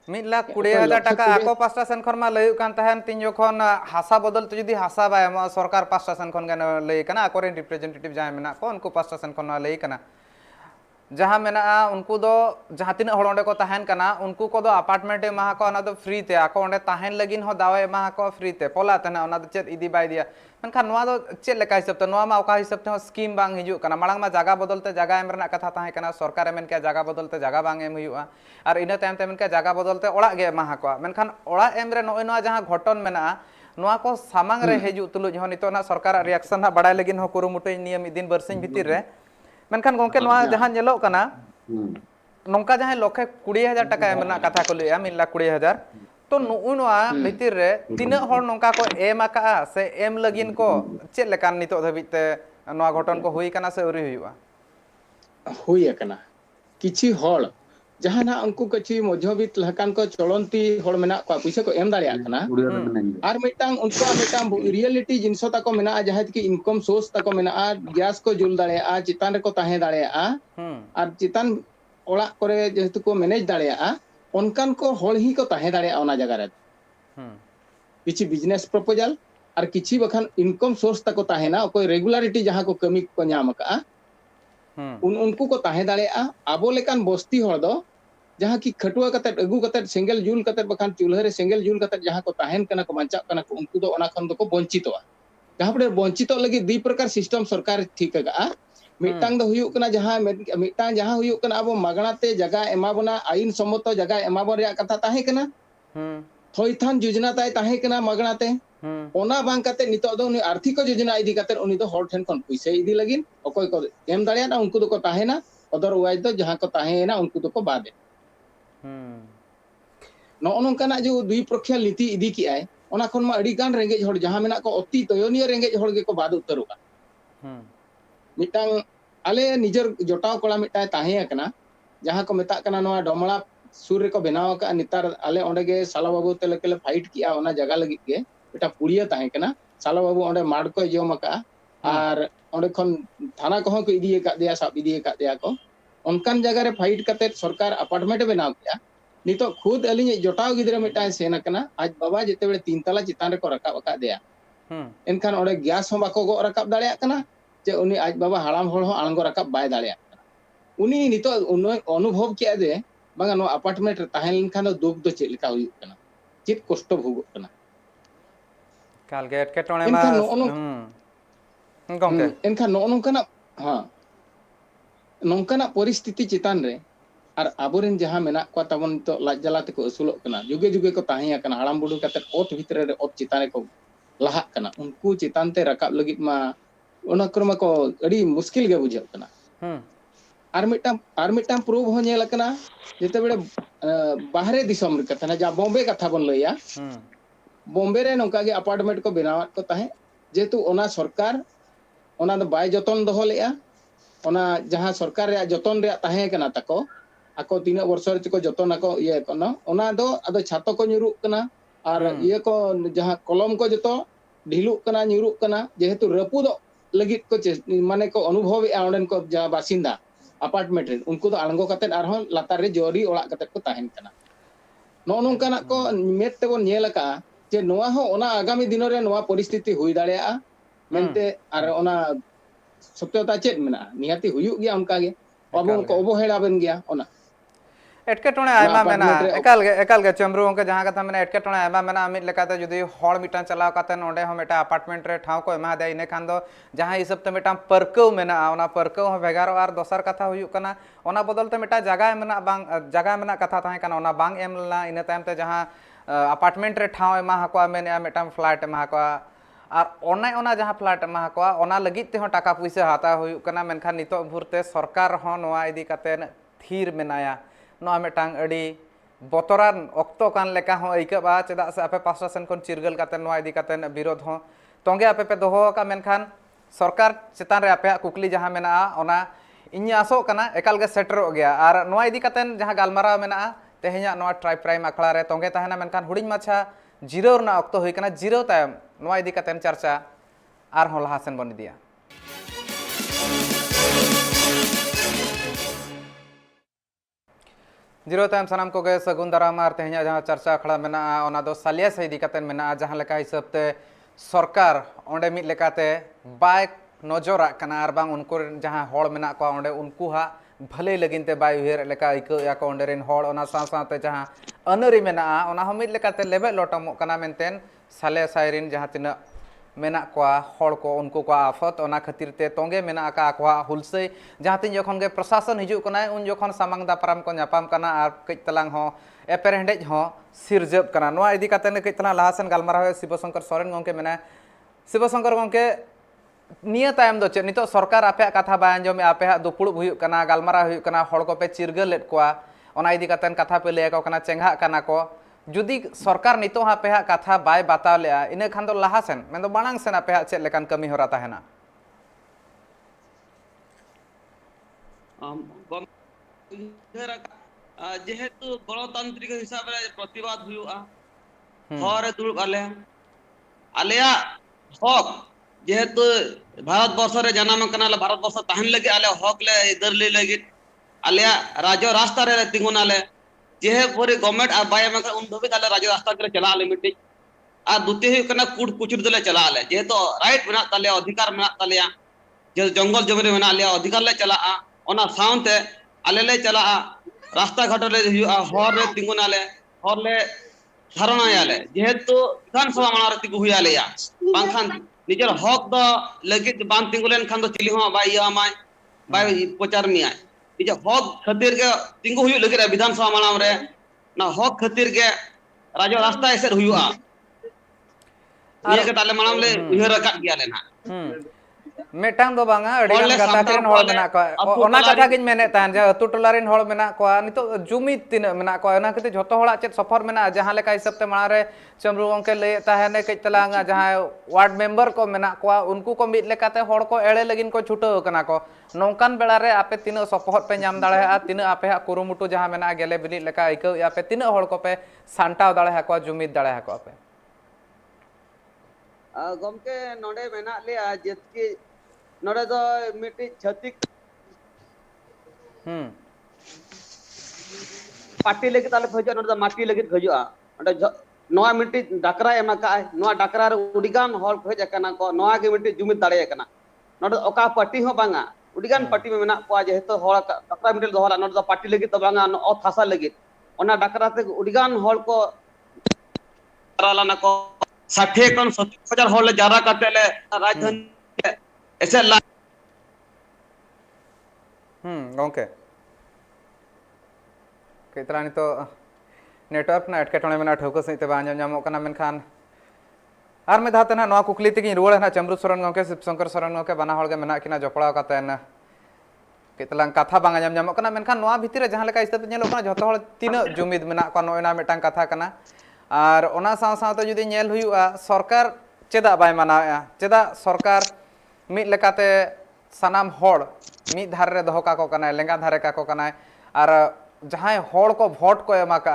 1,20,000 टका आको पास्टा सेन खन मा लय कान तहन तीन जखन हासा बदल तो जदी हासा बाय सरकार पास्टा सेन खन गन लय कना आकोरे रिप्रेजेंटेटिव जाय मेना को उनको पास्टा सेन खन लय कना जहां मेना उनको दो जहां तीन हड़ ओंडे को ताहेन कना उनको को दो अपार्टमेंट एमा को ओना दो फ्री ते आको ओंडे ताहेन लगिन हो दावा एमा को फ्री ते पोला तना ओना दो चेत इदी बाय दिया मनखान नोआ दो चेत लेका हिसाब ते नोआ मा ओका हिसाब ते स्कीम बांग हिजु कना मांग मा जागा बदलते जागा एम रना कथा ताहे कना सरकार एमन के जागा बदलते जागा बांग एम हुआ और इना टाइम ते के जागा बदलते ओड़ा गे एमा को मनखान ओड़ा एम रे नोय नोआ जहां घटन मेना नोआ को सामांग रे हिजु तुलु जहां नितो ना सरकार रिएक्शन हा बडाय लगिन हो कुरुमुटु नियम दिन बरसिन भितिर रे मनखान गongke नोआ जहां नेलो कना नौका जहां लक्षे 20,000 टका एम रना कथा को लैया 1,20,000 तो नुआ भितर रे तिना हर नौका को एम आका से एम लगिन को चेक लेकान नितो धबिते नोआ घटन को हुई कना से उरी हुई कना
किछि हर जहां ना उनको कछि मध्यवित्त लहकान को चलंती हर मेना को पैसा को एम दाड़िया कना आर मिटांग उनको मिटांग रियलिटी जिनसो ताको मेना जहां की इनकम सोर्स ताको मेना गैस को जुल दाड़िया चितान रे को ताहे दाड़िया आर चितान ओला करे जेहेतु को मैनेज दाड़िया उनकान को हल ही को ताहे दाड़िया ओना जगह रे किछि बिजनेस प्रपोजल और किछि बखान इनकम सोर्स ताको ताहेना कोई रेगुलरिटी जहां को कमी को नाम का उनको को ताहे दाड़िया आबो लेकान बस्ती हर दो जहां की खटुआ कते अगु कते सेंगल जुल कते बखान चूल्हा रे सेंगल जुल कते जहां को ताहेन कना को बंचा कना को उनको दो ओना खन दो को वंचितवा जहां पर वंचितो लगी दी प्रकार सिस्टम सरकार ठीक का मिटांग दो हुयु कना जहां मिटांग जहां हुयु कना अब मागणाते जगह एमा बना आईन सम्मत जगह एमा बर कथा ताहे कना थोइथान योजना ताय ताहे कना मागणाते ओना बांग कते नितो दो आर्थिक योजना इदी कते उनी दो हर ठेन कोन पैसा इदी लगिन ओकोय को एम दाड़िया ना उनको दो को ताहेना अदरवाइज दो जहां को ताहेना उनको दो को बादे नो नोंकाना जो दुई प्रख्या नीति इदी की आय ᱚᱱᱟ ᱠᱷᱚᱱ ᱢᱟ ᱟᱹᱰᱤ ᱜᱟᱱ ᱨᱮᱸᱜᱮᱡ ᱦᱚᱲ ᱡᱟᱦᱟᱸ ᱢᱮᱱᱟᱜ ᱠᱚ ᱚᱛᱤ ᱛᱚᱭᱚᱱᱤᱭᱟᱹ ᱨᱮᱸᱜᱮᱡ ᱦᱚᱲ ᱜᱮᱠᱚ ᱵᱟᱫ ᱩᱛᱟᱹᱨᱚᱜᱼᱟ ᱢᱤᱫᱴᱟᱝ ᱟᱞᱮ ᱱᱤᱡᱮᱨ ᱡᱚᱴᱟᱣ ᱠᱚᱲᱟ ᱢᱤᱫᱴᱟᱝ ᱛᱟᱦᱮᱸ ᱟᱠᱟᱱᱟ ᱡᱟᱦᱟᱸ ᱠᱚ ᱢᱮᱛᱟᱜ ᱠᱟᱱᱟ ᱱᱚᱣᱟ ᱰᱚᱢᱲᱟ ᱥᱩᱨ ᱨᱮᱠᱚ ᱵᱮᱱᱟᱣ ᱟᱠᱟᱫᱼᱟ ᱱᱮᱛᱟᱨ ᱟᱞᱮ ᱚᱸᱰᱮ ᱜᱮ ᱥᱟᱞᱟ ᱵᱟᱹᱵᱩ ᱛᱮᱞᱮ ᱯᱷᱟᱭᱤᱴ ᱠᱮᱜᱼᱟ ᱚᱱᱟ ᱡᱟᱭᱜᱟ ᱞᱟᱹᱜᱤᱫ ᱜᱮ ᱢᱤᱫᱴᱟᱝ ᱯᱩᱲᱤᱭᱟᱹ ᱛᱟᱦᱮᱸ ᱠᱟᱱᱟ ᱥᱟᱞᱟ ᱵᱟᱹᱵᱩ ᱚᱸᱰᱮ ᱢᱟᱰ ᱠᱚᱭ ᱡᱚᱢ ᱟᱠᱟᱜᱼᱟ ᱟᱨ ᱚᱸᱰᱮ ᱠᱷᱚᱱ ᱛᱷᱟᱱᱟ ᱠᱚᱦᱚᱸ ᱠᱚ ᱤᱫᱤ ᱟᱠᱟᱫᱮᱭᱟ ᱥᱟᱵ ᱤᱫᱤ ᱟᱠᱟᱫᱮᱭᱟ ᱠᱚ ᱚᱱᱠᱟᱱ ᱡᱟᱭᱜᱟ ᱨᱮ ᱯᱷᱟᱭᱤᱴ ᱠᱟᱛᱮᱫ ᱥᱚᱨᱠᱟর ᱟᱯᱟᱨᱴᱢᱮন্ট ᱮ ᱵᱮᱱᱟᱣ ᱠᱮᱜᱼᱟ ᱱᱤᱛᱚᱜ ᱠᱷᱩᱫ ᱟᱹᱞᱤᱧᱤᱡ ᱡᱚᱴᱟᱣ ᱜᱤᱫᱽᱨᱟᱹ ᱢᱤᱫᱴᱟᱝ ᱥᱮᱱ ᱟᱠᱟᱱᱟ ᱟᱡ ᱵᱟᱵᱟ ᱡᱮᱛᱮᱵᱮᱞᱮ 3 ᱛᱟᱞᱟ ᱪᱮᱛᱟᱱ ᱨᱮᱠᱚ ᱨᱟᱠᱟᱵ ᱟᱠᱟᱫᱮᱭᱟ ᱮᱱᱠᱷᱟन ᱚᱸᱰᱮ ᱜᱮᱥ ᱦᱚᱸ ᱵᱟᱠᱚ ᱜᱚᱜ ᱨᱟᱠᱟᱵ ᱫᱟᱲᱮᱭᱟᱜ ᱠᱟᱱᱟ ᱡᱮ ᱩᱱᱤ ᱟᱡ ᱵᱟᱵᱟ ᱦᱟᱲᱟᱢ ᱦᱚᱲ ᱦᱚᱸ ᱟᱬᱜᱚ ᱨᱟᱠᱟᱵ ᱵᱟᱭ ᱫᱟᱲᱮᱭᱟᱜ ᱠᱟᱱᱟ ᱩᱱᱤ ᱱᱤᱛᱚᱜ ᱚᱱᱩᱵᱷᱚᱵ ᱠᱮᱜᱼᱟ ᱡᱮ ᱵᱟᱝᱟ ᱱᱚᱣᱟ ᱟᱯᱟᱨᱴᱢᱮন্ট ᱨᱮ ᱛᱟᱦᱮᱸ ᱞᱮᱱᱠᱷᱟᱱ ᱫᱚ ᱫᱩᱠ ᱫᱚ ᱪᱮᱫ ᱞᱮᱠᱟ ᱦᱩᱭᱩᱜ ᱠᱟᱱᱟ ᱪᱮᱫ ᱠᱚᱥᱴᱚ ᱵᱷᱳᱜᱚᱜ ᱠᱟᱱᱟ
ᱠᱟᱞᱜᱮ ᱮᱴᱠᱮᱴᱚᱬᱮ ᱢᱟ
ᱮᱱᱠᱷᱟᱱ ᱱᱚᱜᱼᱚ
ᱜᱚᱝᱠᱮ
ᱮᱱᱠᱷᱟᱱ ᱱᱚᱜᱼᱚ ᱱᱚᱝᱠᱟᱱᱟᱜ ᱱᱚᱝᱠᱟᱱᱟᱜ ᱯᱚᱨᱤᱥᱛᱷᱤᱛᱤ ᱪᱮᱛᱟᱱ ᱨᱮ ᱟᱨ ᱟᱵᱚᱨᱮᱱ ᱡᱟᱦᱟᱸ ᱢᱮᱱᱟᱜ ᱠᱚᱣᱟ ᱛᱟᱵᱚᱱ ᱱᱤᱛᱚᱜ ᱞᱟᱡ ᱡᱟᱞᱟ ᱛᱮᱠᱚ ᱟᱹᱥᱩᱞᱚᱜ ᱠᱟᱱᱟ ᱡᱩᱜᱮ ᱡᱩᱜᱮ ᱠᱚ ᱛᱟᱦᱮᱸ ᱟᱠᱟᱱᱟ ᱦᱟᱲᱟᱢ ᱵᱩᱰᱷᱤ ᱠᱟᱛᱮᱫ ᱚᱛ ᱵᱷᱤᱛᱨᱤ ᱨᱮ ᱚᱛ ᱪᱮᱛᱟᱱ ᱨᱮᱠᱚ ᱞᱟᱦᱟᱜ ᱠᱟᱱᱟ ᱩᱱᱠᱩ ᱪᱮᱛᱟᱱ ᱛᱮ ᱨᱟᱠᱟᱵ ᱞᱟᱹᱜᱤᱫ ᱢᱟ ᱚᱱᱟ ᱠᱚᱨᱮ ᱢᱟᱠᱚ ᱟᱹᱰᱤ ᱢᱩᱥᱠᱤᱞ ᱜᱮ ᱵᱩᱡᱷᱟᱹᱜ ᱠᱟᱱᱟ ᱟᱨ ᱢᱤᱫᱴᱟᱝ ᱯᱨᱩᱵᱷ ᱦᱚᱸ ᱧᱮल ᱟᱠᱟᱱᱟ ᱡᱮᱛᱮᱵᱮᱞᱮ ᱵᱟᱦᱨᱮ ᱫᱤᱥᱚᱢ ᱨᱮ ᱠᱟᱛᱷᱟ ᱡᱟᱦᱟᱸ ᱵᱚᱢᱵᱮ ᱠᱟᱛᱷᱟ ᱵᱚᱱ ᱞᱟᱹᱭᱟ ᱵᱚᱢᱵᱮ ᱨᱮ ᱱᱚᱝᱠᱟ ᱜᱮ ᱟᱯᱟᱨᱴᱢᱮন্ট ᱠᱚ ᱵᱮᱱᱟᱣᱟᱫ ᱠᱚ ᱛᱟᱦᱮᱸᱫ ᱡᱮᱦᱮᱛᱩ ᱚᱱᱟ ᱥᱚᱨᱠᱟর ᱚᱱᱟ ᱫᱚ ᱵᱟᱭ ᱡᱚᱛᱚᱱ ᱫᱚᱦᱚ ᱞᱮᱜᱼᱟ ᱚᱱᱟ ᱡᱟᱦᱟᱸ ᱥᱚᱨᱠᱟর ᱨᱮᱭᱟᱜ ᱡᱚᱛᱚᱱ ᱨᱮᱭᱟᱜ ᱛᱟᱦᱮᱸ ᱠᱟᱱᱟ ᱛᱟᱠᱚ ᱟᱠᱚ ᱛᱤᱱᱟᱹᱜ ᱵᱚᱨᱥᱚᱨ ᱪᱚᱠᱚ ᱡᱚᱛᱚᱱᱟᱠᱚ ᱤᱭᱟᱹ ᱠᱟᱱᱟ ᱚᱱᱟ ᱫᱚ ᱟᱫᱚ ᱪᱷᱟᱛᱚ ᱠᱚ ᱧᱩᱨᱩᱜ ᱠᱟᱱᱟ ᱟᱨ ᱤᱭᱟᱹ ko ᱡᱟᱦᱟᱸ ᱠᱚᱞᱚᱢ ko ᱡᱚᱛᱚ ᱰᱷᱤᱞᱩᱜ ᱠᱟᱱᱟ ᱧᱩᱨᱩᱜ ᱠᱟᱱᱟ ᱡᱮᱦᱮᱛᱩ ᱨᱟᱹᱯᱩᱫᱚᱜ ᱞᱟᱹᱜᱤᱫ ᱠᱚ ᱢᱟᱱᱮ ko ᱚᱱᱩᱵᱷᱚᱵᱮᱜᱼᱟ ᱚᱸᱰᱮᱱ ko ᱡᱟᱦᱟᱸ ᱵᱟᱥᱤᱱᱫᱟ ᱟᱯᱟᱨᱴᱢᱮন্ট ᱨᱮ ᱩᱱᱠᱩ ᱫᱚ ᱟᱬᱜᱚ ᱠᱟᱛᱮᱫ ᱟᱨᱦᱚᱸ ᱞᱟᱛᱟᱨ ᱨᱮ ᱡᱚᱨᱤ ᱚᱲᱟᱜ ᱠᱟᱛᱮᱫ ᱠᱚ ᱛᱟᱦᱮᱱ ᱠᱟᱱᱟ ᱱᱚᱜᱼᱚ ᱱᱚᱝᱠᱟᱱᱟᱜ ᱠᱚ ᱢᱮᱫ ᱛᱮᱵᱚᱱ ᱧᱮᱞ ᱟᱠᱟᱜᱼᱟ ᱡᱮ ᱱᱚᱣᱟ ᱦᱚᱸ ᱚᱱᱟ ᱟᱜᱟᱢী ᱫᱤᱱ ᱨᱮ ᱱᱚᱣᱟ ᱯᱚᱨᱤᱥᱛᱷᱤᱛᱤ ᱦᱩᱭ ᱫᱟᱲᱮᱭᱟᱜᱼᱟ mente ᱟᱨ ᱚᱱᱟ ᱥᱚᱛᱭᱚᱛᱟ ᱪᱮᱫ ᱢᱮᱱᱟᱜᱼᱟ ᱱᱤᱦᱟᱹᱛᱤ ᱦᱩᱭᱩᱜ ᱜᱮᱭᱟ ᱚᱱᱠᱟ ᱜᱮ ᱟᱵᱚ
ᱮᱠᱟᱞ
ᱠᱚ
ᱜᱮ
ᱚᱵᱚᱦᱮᱲᱟ ᱵᱮᱱ ᱜᱮᱭᱟ
एटकेटोणे
ᱚᱱᱟ
आयमा
ᱟᱯᱟᱨᱴᱢᱮন্ট ᱨᱮ
मेना एकाल गे चंद्रू गंके जहाँ कथा मेना एटकेटोणे आयमा मेना मिद लेकाते जुदी हॉल मिटान चलाव काते नोंडे हो मेटा अपार्टमेंट रे ठाव को एमा दे इने खान दो जहाँ हिसाब ते मेटा परकव मेना ओना परकव हो भेगार और दोसर कथा हुयुक कना ओना बदल ते मेटा जगह मेना बांग जगह मेना कथा ताहे कना ओना बांग एम लना इने तायम ते जहाँ अपार्टमेंट रे ठाव एमा हकवा मेने मेटा फ्लैट एमा हकवा और ओना जहाँ फ्लैट एमा हकवा ओना लगित ते हो टाका पैसा हाता हुयुक कना मेनखान नितो भुरते सरकार हो नोआ इदी काते थीर मेनाया नोआ मेटांग अड़ी बतरान अक्तो कान लेका हो आइकाबा चेदा से आपे पास्टा सेन कोन चिरगल काते नोआ इदी काते विरोध हो तोंगे आपे पे दोहो का मेनखान सरकार चेतान रे आपे कुकली जहाँ मेना ओना इᱧ आसो कना एकाल गे सेटरो गया और नोआ इदी काते जहाँ गालमाराव मेना तेहेኛ नोआ ट्राइब प्राइम आखड़ा रे तोंगे ताहेना मेनखान हुडिñ माछा जिरो रना अक्तो हुई कना जिरो तायम नोआ इदी काते चर्चा आर हो लहा सेन बन इदिया जिरो तायम सनाम को गे सगुन दाराम और तेहेኛ जहाँ चर्चा आखड़ा मेना ओना दो सालिया से इदी काते मेना जहाँ लेका हिसाब ते सरकार ओंडे मिद लेकाते बाय नजरा कना और बांग उनको जहाँ हॉल मेना को ओंडे उनको हा भले लगिन ते बाय उहेर लेका इको या को ओंडे रेन हॉल ओना साथ साथ ते जहाँ अनरी मेना ओना हम मिद लेकाते लेबे लोटम कना मेनतेन साले साइरिन जहाँ तिना मेना को हॉल को उनको को आफत ओना खातिर ते तोंगे मेना का को हुलसे जहाँ तीन जखन गे प्रशासन हिजु कना उन जखन सामांग दापराम को न्यापाम कना और कई तलांग हो एपेर हेंडेज हो सिरजब कना नोआ इदी काते ने कई तलांग लाहासन गालमाराव शिवशंकर सोरेन गंके मेना शिवशंकर गंके निया तायम दो चेद नितो सरकार आपे कथा बाय आंजोमे आपे हा दुपुड़ुब हुयुक कना गालमाराव हुयुक कना हॉल को पे चिरगलेट कोआ ओना इदी काते कथा पे ले को कना चेंगा कना को जुदी सरकार नितो हा पे हा कथा बाय बताव ले इने खान दो लाहासेन मेन दो बाणांग सेन आपे हा चेद लेकान कमी होरा ताहेना
जेहेतु गणतांत्रिक हिसाब रे प्रतिवाद हुयुआ हर दुरुब आले आलेया हक जेहेतु भारत वर्ष रे जन्म कना ले भारत वर्ष ताहन लगे आले हक ले दरले लगे आलेया राज्य रास्ता रे तिंगुनाले जेहे पूरे गवर्नमेंट आ बाय में उन धोबी ताले राज्य रास्ता रे चला आले मिट्टी आ दुते हुई कना कुड़ कुचुर दले चला आले जेहेतु राइट मेना ताले अधिकार मेना तालेया जे जंगल जमीन मेना ले अधिकार ले चला ओना साउंते आले ले चला रास्ता घाट ले हुआ हर रे तिंगुनाले हर ले धारणा आले जेहेतु विधानसभा माना रे तिंगु हुई आलेया बांखान निजर हक दो लगित बांग तिंगुलेन खान दो चिली हो बाय यामाय बाय प्रचार मिया निज हक खातिर के तिंगु हुई लगित विधानसभा माना रे ना हक खातिर के राज्य रास्ता एसर हुआ निया के ताले मानाम ले उहेर का गया लेना
मेटांग दो बांगा अड़ी
हॉल
गान
ले
गाता
सामटाव
किरन हॉल
कोले
मेना को
अतु
ओना
टोला
कथा गिन मेने तान जे अतु टोला रिन हॉल मेना को नितो जुमिद तिन मेना को ओना कते झोतो हळा चेत सफर मेना जहां लेका हिसाब ते मारे चमरू गंके ले ताहेने कई तलांगा जहां वार्ड मेंबर को मेना को उनको को मिद लेकाते हॉल को एळे लगिन को छुटो कना को नौकान बेला रे आपे तिना सपोहट पे नाम दाड़े आ तिना आपे हा कुरुमुटु जहां मेना गेले बिनि लेका इको आपे तिना हॉल को पे सांटाव दाड़े हा को जुमिद दाड़े हा को आपे
गमके नोडे मेना ले जेतकी नोडे दो मिटी छतिक पार्टी लगी ताले खजो नोडे माटी लगी खजो ओडे नोआ मिटी डाकरा एमा का नोआ डाकरा रे उडिगान हॉल खज एकना को नोआ के मिटी जुमिद दाड़े एकना नोडे ओका पार्टी हो बांगा उडिगान पार्टी में मेना को जेहेतु हॉल डाकरा मिटी दोहला नोडे पार्टी लगी तो बांगा ओ थासा लगी ओना डाकरा ते उडिगान हॉल को करालाना को 60 कन 70,000 हॉल ले जारा करते ले राजधानी ऐसे ला
गंके कितरा नितो नेटवर्क ना एटकेटोने मेना ठोको सहित बांजम जामो कना मेनखान आर में धाते ना नवा कुकली तक रुवाड़ ना चमरू सोरेन गंके शिवशंकर सोरेन गंके बना हॉल के मेना किना जपड़ाव काते न कितलांग कथा बांग आंजम जामो कना मेनखान नवा भितिर रे जहां लेका इस्ते नेलो कना जतो हॉल तीना जुमिद मेना को नोयना मेटांग कथा कना और ओना साव सावते जुदी नेल हुयुआ सरकार चेदा बाय मानाया चेदा सरकार मिद लेकाते सनाम हॉल मिद धार रे दोहो का को कना लेंगा धारे का को कना और जहां हॉल को वोट को एमा का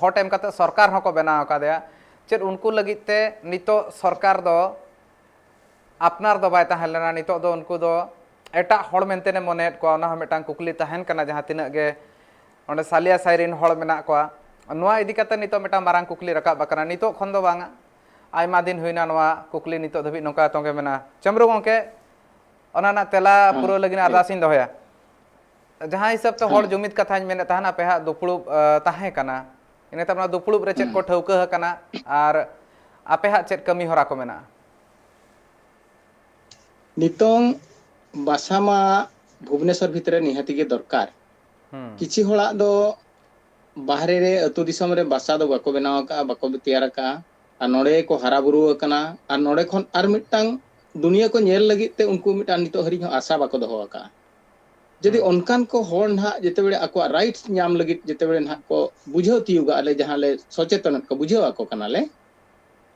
वोट एम काते सरकार हको बनाव कादया चेद उनको लगिते नितो सरकार दो अपनार दो बाय ताहें लेना नितो दो उनको दो एटा हॉल मेंतेने मनेत को ओना मेटांग कुकली ताहेन कना जहां तिना गे ओंडे सालिया साइरिन हॉल मेना को नोआ इदी काते नितो मेटांग मारांग कुकली रकाब बकना नितो खन दो बांगा आयमा दिन हुइना नोआ कुकली नितो धबि नोका तोंगे मेना चमरू गंके ओना ना तेला पुरो लगिन अरदासिन दोहया जहां हिसाब ते हॉल जुमिद कथाñ मेने ताहना पे हा दुपुळुब ताहे कना इने तमना दुपुळुब रे चेत को ठौका कना और आपे हा चेत कमी होरा को मेना
नितोंग बासामा भुवनेश्वर भितरे निहाती के दरकार किछि होळा दो बाहरे रे अतु दिसम रे बासा दो बाको बनाव का बाको तैयार का आ नोडे को हरा बुरु कना आ नोडे खन आर मिटांग दुनिया को नेल लगी ते उनको मिटांग नितो हरि आशा बाको दोहो का जदि उनकान को हॉल ना जेतेबेले आको राइट्स नाम लगी जेतेबेले ना को बुझाव तियुगा आले जहां ले सचेतन को बुझाव आको कनाले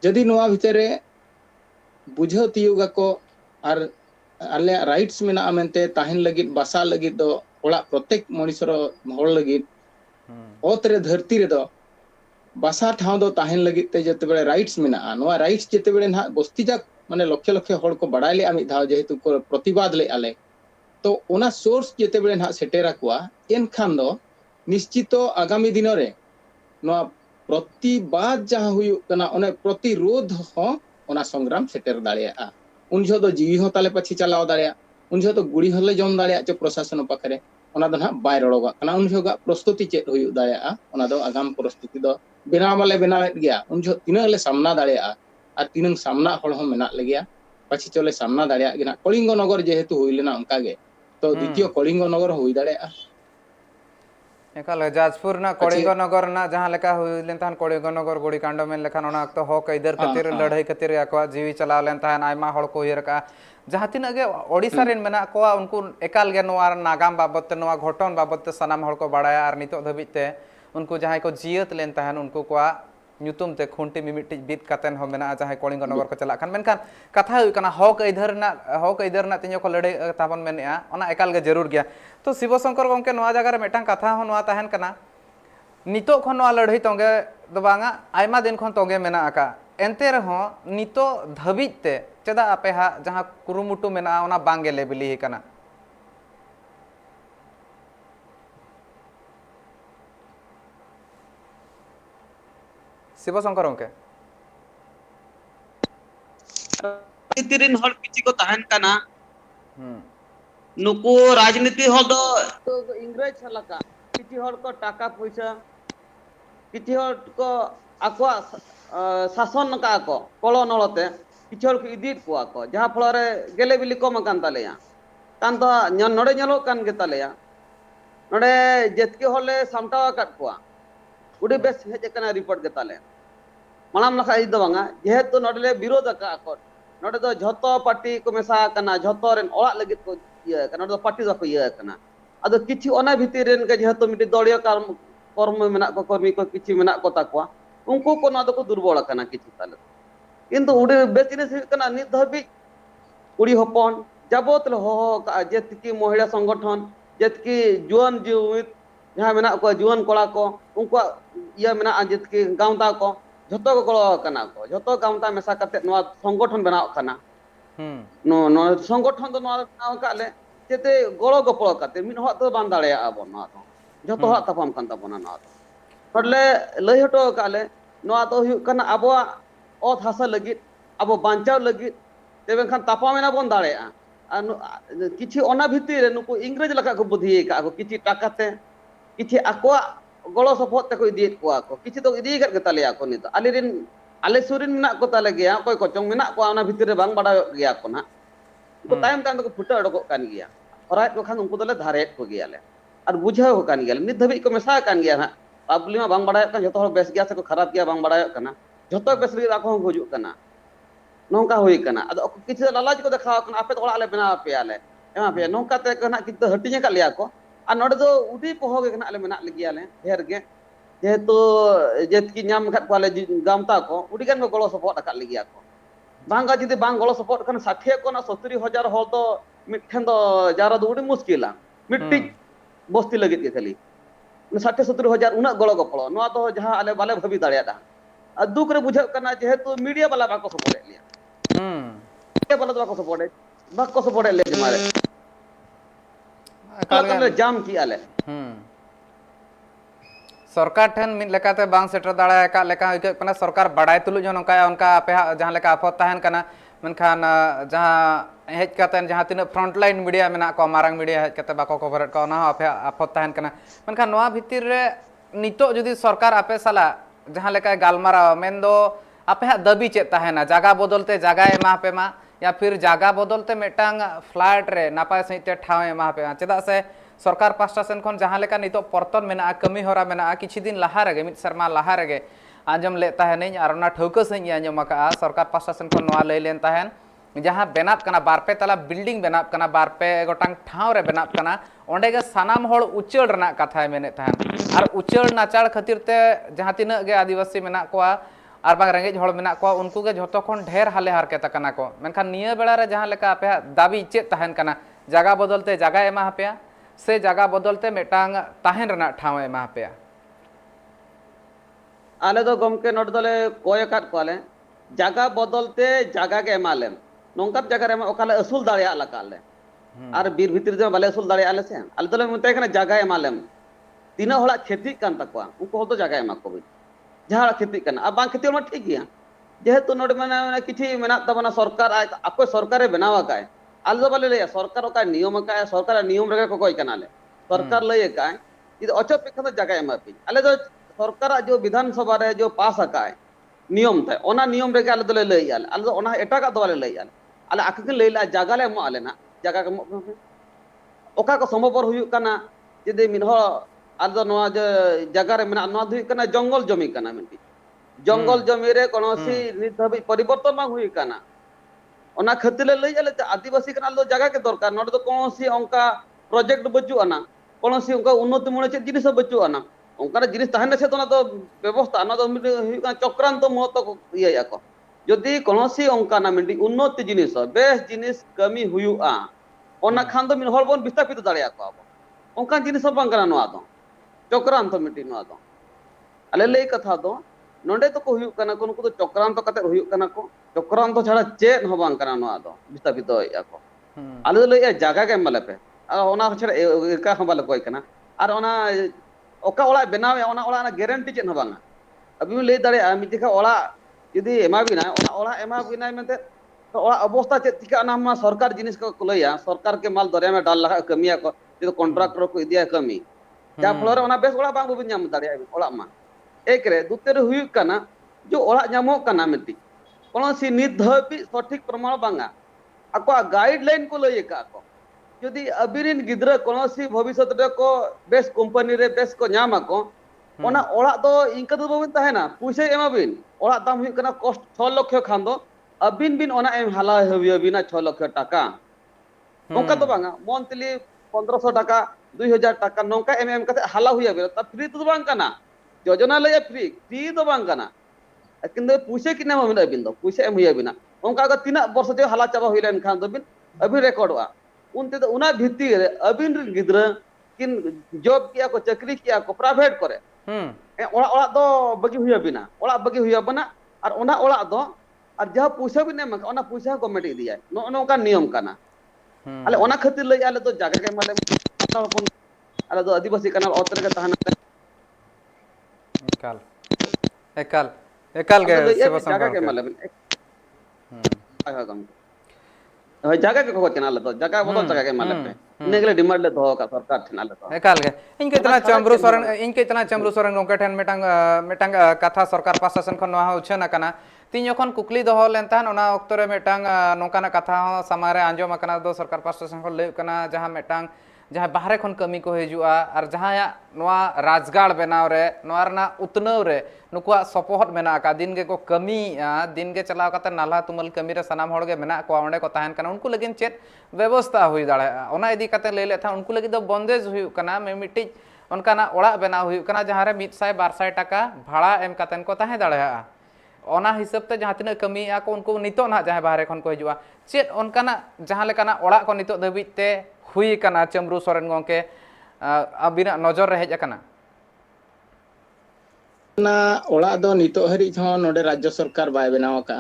जदि नोआ भितरे बुझाव तियुगा को आर आले राइट्स मेना आमेंते ताहिन लगी बासा लगी दो ओला प्रत्येक मनुष्यर हॉल लगी ओतरे धरती रे दो बासा ठाव दो ताहिन लगी ते जेतेबेले राइट्स मेना नोआ राइट्स जेतेबेले ना बस्ती जा माने लक्ष्य लक्ष्य हॉल को बड़ाई ले आमी धाव जेहेतु को प्रतिवाद ले आले तो ओना सोर्स जेतेबेले ना सेटेरा कुआ एनखान दो निश्चितो आगामी दिन रे नोआ प्रतिवाद जहां हुयु कना ओने प्रतिरोध हो ओना संग्राम सेटेर दाड़िया उन जो दो जीवी हो ताले पछी चलाव दाड़िया उन जो तो गुड़ी हले जम दाड़िया च प्रशासन पाखरे ओना दो ना बाय रड़ोगा कना उन जो प्रस्तुति चेत हुयु दाड़िया ओना दो आगाम प्रस्तुति दो बेनाव माले बनावेत गया उन जो तिना ले सामना दाड़िया आ तिनंग सामना हol हो मेना लेगिया पछी चले सामना दाड़िया गिना कलिंग नगर जेहेतु हुई लेना उनका गे तो द्वितीय कलिंग नगर हुई दाड़िया
एकाल जाजपुर ना कलिंग नगर ना जहां लेका हुई लेन तान कलिंग नगर गुड़ी कांड में लेखान ओना तो हक इधर खातिर लड़ाई खातिर आको जीवी चलाव लेन तान आयमा हड़ को हियर का जहां तिना गे ओडिसा रेन मेना को उनको एकाल गे नोआ नागाम बाबत ते नोआ घटन बाबत ते सनाम हड़ को बाड़ाया और नितो धबिते उनको जहां को जियत लेन तान उनको को ᱧᱩᱛᱩᱢ ᱛᱮ ᱠᱷᱩᱱᱴᱤ ᱢᱤᱢᱤᱫᱴᱤᱡ ᱵᱤᱫ ᱠᱟᱛᱮᱱ ᱦᱚᱸ ᱢᱮᱱᱟᱜᱼᱟ ᱡᱟᱦᱟᱸᱭ ᱠᱚᱞᱤᱝᱜᱚ ᱱᱚᱜᱚᱨ ᱠᱚ ᱪᱟᱞᱟᱜ ᱠᱷᱟᱱ ᱢᱮᱱᱠᱷᱟन ᱠᱟᱛᱷᱟ ᱦᱩᱭᱩᱜ ᱠᱟᱱᱟ ᱦᱚᱠ ᱟᱹᱭᱫᱟᱹᱨ ᱨᱮᱱᱟᱜ ᱛᱤᱧ ᱡᱚᱠᱷᱚᱱ ᱞᱟᱹᱲᱦᱟᱹᱭ ᱛᱟᱵᱚᱱ ᱢᱮᱱᱮᱜᱼᱟ ᱚᱱᱟ ᱮᱠᱟᱞ ᱜᱮ ᱡᱟᱹᱨᱩᱲ ᱜᱮᱭᱟ ᱛᱚ ᱥᱤᱵᱚ ᱥᱚᱝᱠᱚᱨ ᱜᱚᱢᱠᱮ ᱱᱚᱣᱟ ᱡᱟᱭᱜᱟ ᱨᱮ ᱢᱤᱫᱴᱟᱝ ᱠᱟᱛᱷᱟ ᱦᱚᱸ ᱱᱚᱣᱟ ᱛᱟᱦᱮᱱ ᱠᱟᱱᱟ ᱱᱤᱛᱚᱜ ᱠᱷᱚᱱ ᱱᱚᱣᱟ ᱞᱟᱹᱲᱦᱟᱹᱭ ᱛᱚᱸᱜᱮ ᱫᱚ ᱵᱟᱝᱟ ᱟᱭᱢᱟ ᱫᱤᱱ ᱠᱷᱚᱱ ᱛᱚᱸᱜᱮ ᱢᱮᱱᱟᱜ ᱟᱠᱟᱫ ᱮᱱᱛᱮ ᱨᱮᱦᱚᱸ ᱱᱤᱛᱚᱜ ᱫᱷᱟᱹᱵᱤᱡ ᱛᱮ ᱪᱮᱫᱟᱜ ᱟᱯᱮ ᱦᱟᱸᱜ ᱡᱟᱦᱟᱸ ᱠᱩᱨᱩᱢᱩᱴᱩ ᱢᱮᱱᱟᱜᱼᱟ ᱚᱱᱟ ᱵᱟᱝᱜᱮ ᱞᱮᱵᱤᱞᱤ ᱟᱠᱟᱱᱟ ᱥᱤᱵᱚ ᱥᱚᱝᱠᱚᱨ ᱜᱚᱢᱠᱮ
राजनीति हॉल किसी को तहन कना नुकु राजनीति हॉल तो इंग्रेज हलका किसी हॉल को टाका पैसा किसी हॉल को आको शासन का को कलो नलते किसी हॉल को इदी को जहां फल रे गेले बिली कम कान तालेया तान तो नडे नेलो कान गे तालेया नडे जेतके हॉल सामटाव काट को उडी बेस हेज कना रिपोर्ट गे ताले मालाम लखा इद बांगा जेहेतु नडले विरोध का को नोडे दो झोतो पार्टी को मेसा कना झोतो रेन ओळा लगित को इया कना नोडे पार्टी दो को इया कना आदो किछि ओना भितिर रेन के जेहतो मिटि दलिय कर्म मेना को कर्मी को किछि मेना को ताकवा उनको को ना दो को दुर्बल कना किछि ताले किंतु उडे बेचिनेस कना नित धबि उड़ी हपन जाबोत हो जेतकी महिला संगठन जेतकी जुआन जीवित जहां मेना को जुआन कोड़ा को उनको इया मेना जेतकी गांवता को झोतो को गलो कना को झोतो गांवता मेसा कते नवा संगठन बनाव कना नो नो संगठन तो नवा बनाव काले जेते गलो गपळ कते मिन हो तो बान दाड़े आबो नवा तो झोतो हो तापम कान ताबोना नवा तो पडले लई हटो काले नवा तो हुय कना आबो ओत हासा लगित आबो बांचाव लगित तेबे खान तापामेना बोन दाड़े आ किछि ओना भितिर नुको इंग्रेज लका को बुद्धि का को किछि टाकाते किछि आकोआ गलो सपोर्ट तको इदित कोआ को किछि तो इदि गत ताले को नित आलेरिन आले सुरिन मेना को ताले गया कोई कोचंग मेना को ओना भितिर बांग बाडा गया को ना को टाइम टाइम को फुटा अडको कान गया फराय को खान उनको तले धारेट को गया ले और बुझाव को कान गया नित धबि को मेसा कान गया ना पाबली मा बांग बाडा का जतो हर बेस गया से को खराब गया बांग बाडा कना जतो बेस रि आको गुजु कना नौका हुई कना अद किछि लालाज को देखाव कना आपे ओळा ले बना पे आले एमा पे नौका ते कना कित हटिnya का लिया को आ नोडे दो उडी पोहो के कना आले मेना लगिया ले ढेर गे जेहेतु जेतकी नाम खत पाले गामता को उडी गन गलो सपोर्ट का लगिया को बांगा जदि बांग गलो सपोर्ट कना 60 को ना 70,000 हो तो मिठन दो जारा दो उडी मुश्किला मिट्टी बस्ती लगित के खाली 60-70,000 उना गलो गपलो नोआ तो जहां आले बाले भबी दाड़िया दा दुख रे बुझा कना जेहेतु मीडिया वाला बाको सपोर्ट लिया बोला तो बाको सपोर्ट ले मारे काले जाम की आले
सरकार ठन मिद लेकाते बांग सेटर दाड़ा का लेका इक कना सरकार बड़ाय तुलु जन उनका उनका पे जहां लेका आफत ताहन कना मनखान जहां हेज कातन जहां तिना फ्रंटलाइन मीडिया मेना को मारंग मीडिया हेज काते बाको कवरेट को ना आपे आफत ताहन कना मनखान नोआ भितिर रे नितो जदि सरकार आपे साला जहां लेका गालमारा मेंदो आपे दबी चेत ताहना जागा बदलते जागा एमा पे मा या फिर जागा बदलते मेटांग फ्लैट रे नापाय सहिते ठाव एमा पे चेदा से सरकार पास्टा सेन खन जहां लेका नितो परतन मेना कमी होरा मेना किछि दिन लहा रगे मित शर्मा लहा रगे आंजम ले ताहनी और ना ठौका सही आंजम का सरकार पास्टा सेन खन नोआ लई लेन ताहन जहां बेनाप कना बारपे तला बिल्डिंग बेनाप कना बारपे गोटांग ठाव रे बेनाप कना ओंडे गे सानाम होड़ उचल रना कथा मेने ताहन और उचल नाचाड़ खातिर ते जहां तिना गे आदिवासी मेना कोआ और बांग रेंगेज होड़ मेना को उनको के झोतो खन ढेर हाले हारकेत कना को मेनखान निया बेला रे जहां लेका आपे दाबी चेत ताहन कना जागा बदलते जागा एमा हपेया से जागा बदलते मेटांग ताहन रना ठाव एमा हपेया
आले दो गमके नोट दले कोय काट कोले जागा बदलते जागा के एमालेम नोंका जागा रे ओकाले असुल दाड़िया लकाले और बीर भितिर जे बाले असुल दाड़िया आले से आले दले मते कना जागा एमालेम तीना होड़ा खेती कान तकवा उनको तो जागा एमा को जहां खेती कना अब बांग खेती मा ठीक गया जेहेतु नोड माने किछि मेना तबना सरकार आपको सरकार बनावा काय आले दो बाले ले सरकार का नियम का सरकार नियम रे को कोई कनाले सरकार ले का इद अचप पे जगह एमा पे आले दो सरकार जो विधानसभा रे जो पास आकाय नियम था ओना नियम रे आले दो ले आले दो ओना एटा का दो ले आले आके के ले जगह ले मो आले ना जगह के ओका को संभव हुयु कना जदि मिनहो आले दो नवा जगह रे मेना नवा हुयु कना जंगल जमी कना मिनटी जंगल जमी रे कोनोसी नित हबि परिवर्तन मा हुयु कना ओना खतिले लई आले आदिवासी कना दो जगह के दरकार नोड दो कोनोसी अंका प्रोजेक्ट बचु आना कोनोसी अंका उन्नति मुळे चे जिनिस बचु आना अंका जिनिस ताहने से तो ना तो व्यवस्था ना तो चक्रांत महत इया याको जदि कोनोसी अंका ना मिंडी उन्नति जिनिस बेस जिनिस कमी हुयुआ ओना खान दो मिन हर बोन विस्थापित दाड़िया को अब अंका जिनिस बांग कना नवा दो चक्रांत मिंडी नवा दो आले लई कथा दो नोंडे तो को हुयु कना को तो चक्रांत कते हुयु कना को चक्रांत छाड़ा चेत हो बांग कना नवा दो विस्थापित याको आले लई जागा के मले पे ओना छाड़ा का हम बाले कोई कना और ओना ओका ओला बनावे ओना ओला ना गारंटी चेत बांगा अभी ले दाड़े मितिका ओला यदि एमा बिना ओना ओला एमा बिना मेते तो ओला अवस्था चेत तिका ना मा सरकार जिनिस को लइया सरकार के माल दरिया में डाल लगा कमिया को जो कॉन्ट्रैक्टर को इदिया कमी जा फ्लोर ओना बेस ओला बांग बिन नाम दाड़े ओला मा एक रे दुते रे हुयु कना जो ओला नामो कना मिति कोनोसी नित धबि सठिक प्रमाण बांगा आको गाइडलाइन को लइए का को यदि अबिरिन गिद्रा कोनोसी भविष्यत रे को बेस कंपनी रे बेस को नामा को ओना ओला दो इनका दो बबिन ताहेना पुइसे एमा बिन ओला दाम हुयु कना कॉस्ट 6 लाख खान दो अबिन बिन ओना एम हाला हबिया बिना 6 लाख टाका नौका तो बांगा मंथली 1500 टाका 2000 टाका नौका एम कते हाला हुया बिना ता फ्री तो बांग काना योजना ले फ्री तो बांग काना किंतु पुइसे किने म बिना बिन दो पुइसे एम हुया बिना ओंका का तीना वर्ष जो हाला चाबा हुइलेन खान दो बिन अभी रेकॉर्डवा उनते तो उना भित्ति अबिन रिन गिद्रा किन जॉब किया को चाकरी किया को प्राइवेट करे ओड़ा ओड़ा दो बगी हुया बिना ओड़ा बगी हुया बना और ओना ओड़ा दो और जहां पैसा भी नेम ओना पैसा गवर्नमेंट इदिया नो नोका नियम काना आले ओना खातिर लई आले तो जागा के माले आले तो आदिवासी काना ओतर के तहना
एकाल एकाल एकाल के सेवा
जागा के
संभाल
माले हां जागा के को चैनल तो जागा बदल जागा के माले पे नेगले डिमांड ले दो का सरकार ठनाल तो
एकाल के इनके इतना चमरू सोरेन गोंके ठन मेटांग मेटांग कथा सरकार पाशासन खन नवा उछन कना तीन जखन कुकली दो लेन तहन ओना ऑक्तो रे मेटांग नोकाना कथा हो समारे आंजम कना दो सरकार पाशासन खन ले कना जहां मेटांग जहां बाहरे खन कमी को हिजुआ और जहां नवा राजगाड़ बनाव रे नवा रना उतनव रे नुकुआ सपोहट मेना का दिन के को कमी दिन के चलाव कता नाला तुमल कमी रे सनाम होड़ गे मेना को ओंडे को ताहन कना उनको लेकिन चेत व्यवस्था हुई दाड़े ओना इदी कते ले ले था उनको लगी दो बंदेज हुई कना मे मिट्टी उनकाना ओड़ा बनाव हुई कना जहां रे 100 200 टाका भाड़ा एम कतन को ताहे दाड़े ओना हिसाब ते जहां तिना कमी को उनको नितो ना जहां बाहरे खन को हिजुआ चेत उनकाना जहां लेकाना ओड़ा को नितो दबित ते हुई कना चमरू सोरेन गोंके अबिना नजर रे हेज कना
ना ओड़ा दो नितो हरि हो नोडे राज्य सरकार बाय बनाव का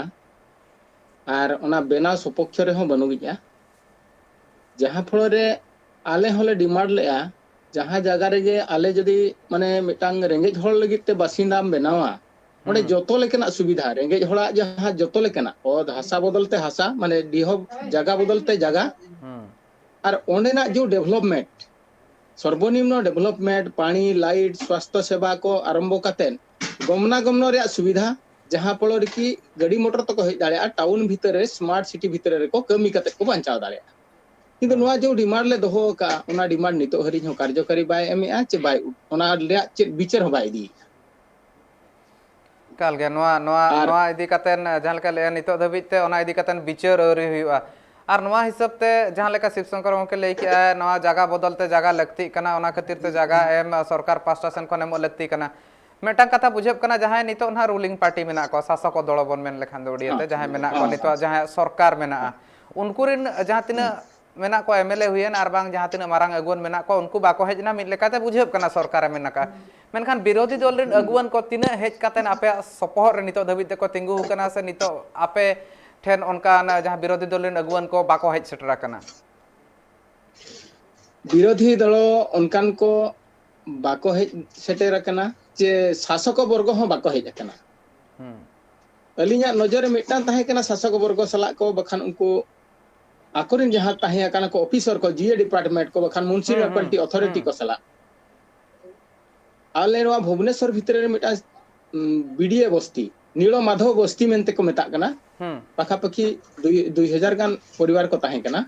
और ओना बेना सपक्ष रे हो बनुगिया जहां फल रे आले होले डिमांड लेआ जहां जगह रे आले जदी माने मिटांग रेंगेज होल लगित ते बासिंदाम बेनावा ओडे जोतो लेकना सुविधा रेंगेज होला जहां जोतो लेकना ओद हासा बदलते हासा माने डिहो जगह बदलते जगह और ओंडेना जो डेवलपमेंट सर्वनिम्न डेवलपमेंट पानी लाइट स्वास्थ्य सेवा को आरंभ करते गमनागमन रे सुविधा जहां फल की गाड़ी मोटर तक हेज दाड़े टाउन भीतर रे स्मार्ट सिटी भीतर रे को कमी करते को बांचाव दाड़े किंतु नवा जो डिमांड ले दोहो का ओना डिमांड नितो हरि हो कार्यकारी बाय एमआ चे बाय ओना रे चे विचार हो बाय दी
काल गे नवा इदी कतन जहां लेका ले नितो धबित ते ओना इदी कतन विचार औरी हुआ और नवा हिसाब ते जहां लेका शिवशंकर गोंके ले कि नवा जगह बदलते जगह लगती कना ओना खातिर ते जगह एम सरकार पास्टासन खन एम लगती कना मेटांग कथा बुझेब कना जहां नितो ना रूलिंग पार्टी मेना को शासक को दल बन मेन लेखान दोडियाते जहां मेना को नितो जहां सरकार मेना उनको रिन जहां तिना मेना को एमएलए हुएन आर बांग जहां तिना मारांग अगुवन मेना को उनको बाको हेजना मिल लेकाते बुझेब कना सरकार मेना का मेनखान विरोधी दल रिन अगुवन को तिना हेज काते आपे सपोहर रे नितो धबित को तिंगु कना से नितो आपे ठेन उनका जहां विरोधी दल रिन अगुवन को बाको हेज सेटरा कना
विरोधी दल उनकान को बाको हेज सेटेरा कना जे शासक वर्ग हो बाको हेज कना अलिया नजर मिटान ताहे कना शासक वर्ग सला को बखान उनको आकोरिन जहां ताहे कना को ऑफिसर को जीए डिपार्टमेंट को बखान म्युनिसिपैलिटी अथॉरिटी को सला आले नवा भुवनेश्वर भीतर रे मिटा बीडीए बस्ती नीलो माधव बस्ती मेनते को मेता कना पाखा पखी 2000 गान परिवार को ताहे कना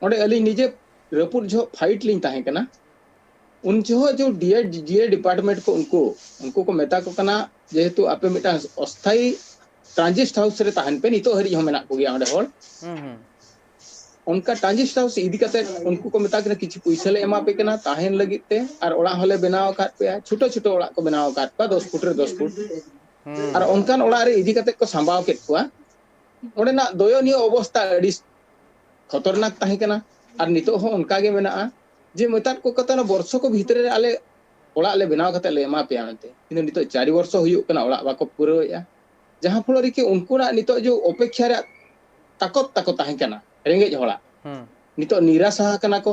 ओडे अली निजे रपुर जो फाइट लिंग ताहे कना उन जो जीए डिपार्टमेंट को उनको को मेता को कना जेहेतु आपे मिटा अस्थाई ट्रांजिट हाउस रे ताहन पे नितो हरि हम मेना को गया ओडे होल उनका ट्रांजिट हाउस इदी कते उनको को मेता कना किछि पैसा ले एमा पे कना ताहेन लगिते और ओड़ा होले बनाव काट पे छोटो छोटो ओड़ा को बनाव काट पा 10 फुट रे 10 फुट और उनकान ओड़ा रे इदी कते को संभाव केत कुआ ओडे ना दयनीय अवस्था अडी खतरनाक ताहे कना और नितो हो उनका गे मेना जे मेता को कतना वर्ष को भीतर रे आले ओड़ा ले बनाव कते ले एमा पे आनते किन नितो 4 वर्ष हुयु कना ओड़ा बाको पुरया जहां फल रे कि उनको ना नितो जो अपेक्षा रे ताकत ताहे कना रेंगेज होला नितो निराशा कना को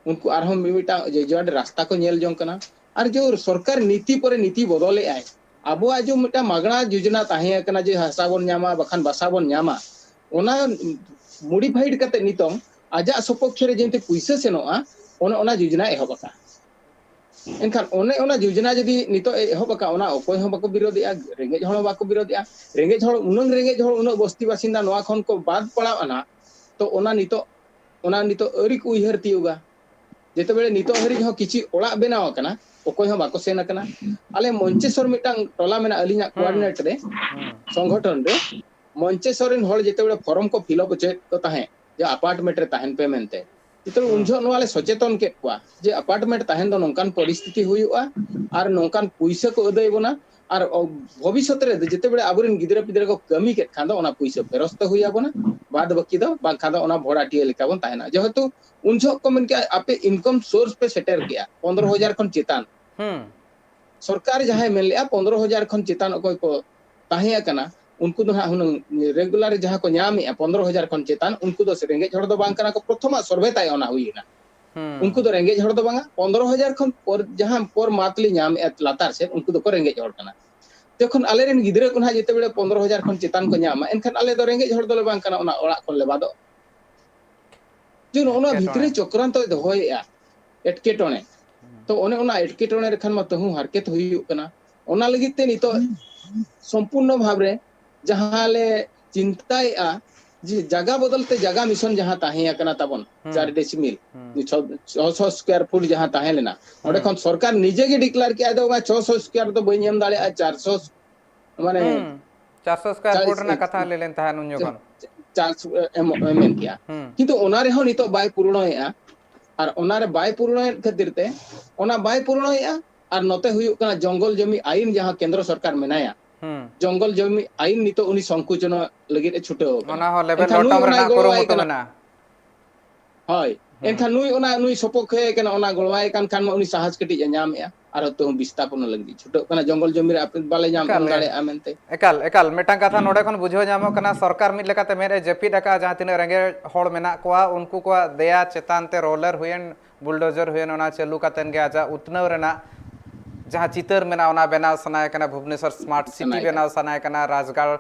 उनको आरहम मिमिटा जे जड रास्ता को नेल जों कना और जो सरकार नीति पर नीति बदले आए अब जो मिटा मागणा योजना ताहे कना जे हासा बोन न्यामा बखान बासा बोन न्यामा ओना मॉडिफाइड करते नितो आजा सपक्ष रे जेंते पैसा सेनोआ ओना योजना एहबका एनखान ओना योजना जदी नितो एहबका ओना अकोय हो बाको विरोधिया रेंगेज हळ बाको विरोधिया रेंगेज हळ रेंगेज हळ उन बस्ती बासिंदा नोआ खन को बाद पड़ाव आना तो ओना नितो अरी को उहर तियुगा जेते बेले नितो हरि हो किछि ओड़ा बेनाव कना अकोय हो बाको सेन कना आले मंचेश्वर मिटांग टोला मेना अलिया कोऑर्डिनेट रे संगठन रे मंचेश्वरिन हॉल जेते बड़े फॉर्म को फिलअप होचेत को ताहे जे अपार्टमेंट रे ताहेन पे मेनते तो उनजो नवाले सचेतन के कुआ जे अपार्टमेंट ताहेन दो नोंकान परिस्थिति हुयुआ आर नोंकान पैसा को अदय बना और भविष्य रे जेते बड़े आबुरिन गिदरा पिदरा को कमी के खान दो ओना पैसा फेरस्त हुया बना बाद बाकी दो बा खान दो ओना भोड़ाटिया लेका बन ताहेना जेहेतु उनजो को मन के आपे इनकम सोर्स पे सेटर किया 15,000 खन चेतान सरकार जहां मेन लिया 15,000 खन चेतान अकोय को ताहे कना उनको दो रेगुलर जहां को नाम 15,000 खन चेतान उनको दो रेंगे हड़ दो बांग कना को प्रथम सर्वे ताय ओना हुईना उनको दो रेंगे हड़ दो बांगा 15,000 खन पर जहां पर मातली नाम लातार से उनको दो को रेंगे हड़ कना तखन आले रेन गिदरा को ना जेते बेले 15,000 खन चेतान को नाम एनखान आले दो रेंगे हड़ दो बांग कना ओना ओड़ा खन ले बादो जो ओना भितरे चक्रांत दोहोयआ एटकेटोने तो ओने ओना एटकेटोने रेखान मा तहु हारकेत हुयु कना ओना लगिते नितो संपूर्ण भाव रे जहां ले चिंताया जे जगह बदलते जगह मिशन जहां ताहे कना तबन 4 डेसिमिल 600 स्क्वायर फुट जहां ताहे लेना ओडे खन सरकार निजे के डिक्लेयर किया दो 600 स्क्वायर तो बई एम दाले 400 माने
400 स्क्वायर फुट ना कथा ले लेन ताहे नुन जखन
400 एम किया किंतु ओना रे हो नितो बाय पूर्णया और ओना रे बाय पूर्ण खातिर ते ओना बाय पूर्णया और नते हुयु कना जंगल जमी आईन जहां केंद्र सरकार मेनाया जंगल जमी आईन नितो उनी संकुचन लगित छुटे
ओना हो लेवल लॉटम रना कुरुमुटु मेना
हय एनखान नुई ओना नुई सपोखे कना ओना गळवाय कान खान उनी साहस कटी जामया आरो तो विस्थापन लगी छुटे कना जंगल जमी रे आपे बाले जाम दाड़े आमेनते
एकाल मेटा कथा नोडे खन बुझो जामो कना सरकार मिद लेकाते मेरे जेपिड अका जहां तिना रेंगे होड़ मेना कोआ उनको को दया चेतान ते रोलर हुयन बुलडोजर हुयन ओना चालू कातेन गे आजा उतनव रेना जहां चितर मेना ओना बनाव सनाय कना भुवनेश्वर स्मार्ट सिटी बनाव सनाय कना राजगाड़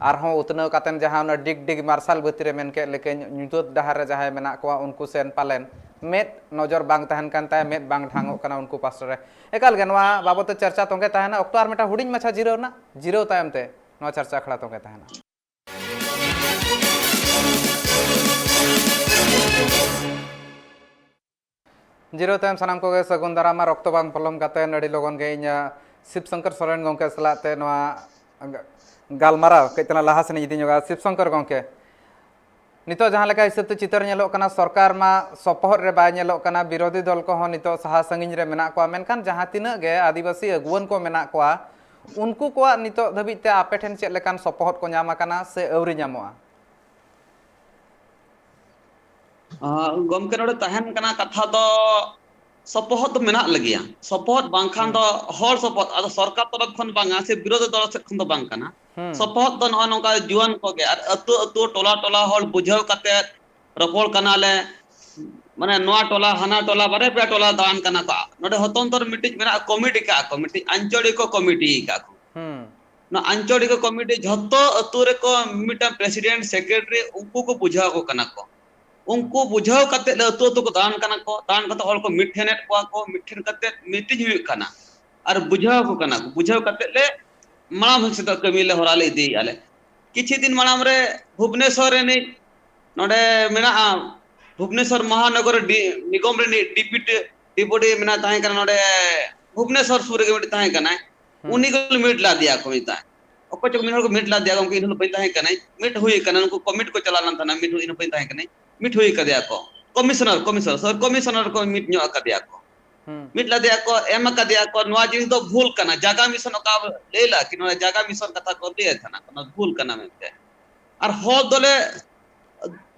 आरहों उतनव कातेन जहां ओना डिग डिग मार्शल भीतरे मेनके लेके ᱧᱩᱛᱟᱹᱛ ᱰᱟᱦᱟᱨ रे जहां मेना कोआ उनको सेन पालेन मेद नजर बांग तहन कान ताय मेद बांग ढांगो कना उनको पास रे एकाल गे नवा बाबत चर्चा तोंगे तहना अक्तो आर मेटा हुडिंग माछा जिरो ना जिरो तायम ते नवा चर्चा खड़ा तोंगे तहना जिरो तायम सनाम को गे सगुन दारामा रक्त बांग पलम काते नडी लोगन गे इኛ शिवशंकर सोरेन गोंके सलाते नवा गालमारा कइतना लाहा से इदी जोगा शिवशंकर गोंके नितो जहां लेका हिसाब ते चितर नेलो कना सरकार मा सपोहर रे बाय नेलो कना विरोधी दल को हो नितो साहा संगिन रे मेना को मेनखान जहां तिना गे आदिवासी अगुवन को मेना को उनको को नितो धबी ते आपे ठेन चेक लेकान सपोहर को ᱧᱟᱢ आकना से अवरी ᱧᱟᱢᱚᱜᱼᱟ
गमके नोडे तहन कना कथा दो सपोहत मेना लगिया सपोहत बांखान दो हर सपोहत आदो सरकार तरफ खन बांगा से विरोधी दल से खन दो बांग कना सपोहत दो न नोका जुआन को गे अतु अतु टोला टोला हल बुझाव काते रपोल कनाले माने नोआ टोला हाना टोला बारे पे टोला दान कना का नोडे हतंतर मिटिज मेना कमिटी आंचलिक कमिटी का ना आंचलिक कमिटी झतो अतु रे को मिटा प्रेसिडेंट सेक्रेटरी उनको को बुझाव को कना को उनको बुझाव कते अतु अतु को दान कना को दान कते हल को मिठेनेट को मिठेन कते मिटिज हुई कना और बुझाव को कना बुझाव कते ले माम से तो कमी ले होराले दी आले किछि दिन माम रे भुवनेश्वर ने नोडे मेना भुवनेश्वर महानगर निगम रे डिप्टी मेना ताहे कना नोडे भुवनेश्वर सूर्य के ताहे कना उनी को मिट ला दिया को मिता ओको चक मिन को मिट ला दिया उनके इन पे ताहे कना मिट हुई कना उनको कमिट को चलाना था मिट इन पे ताहे कना मिट हुई कदिया को कमिश्नर को मिट न्यो कदिया को मिट ला दिया को एम कदिया को नवा जिन तो भूल कना जागा मिशन का लेला कि नवा जागा मिशन कथा को दिए था ना भूल कना मेनते और हो दोले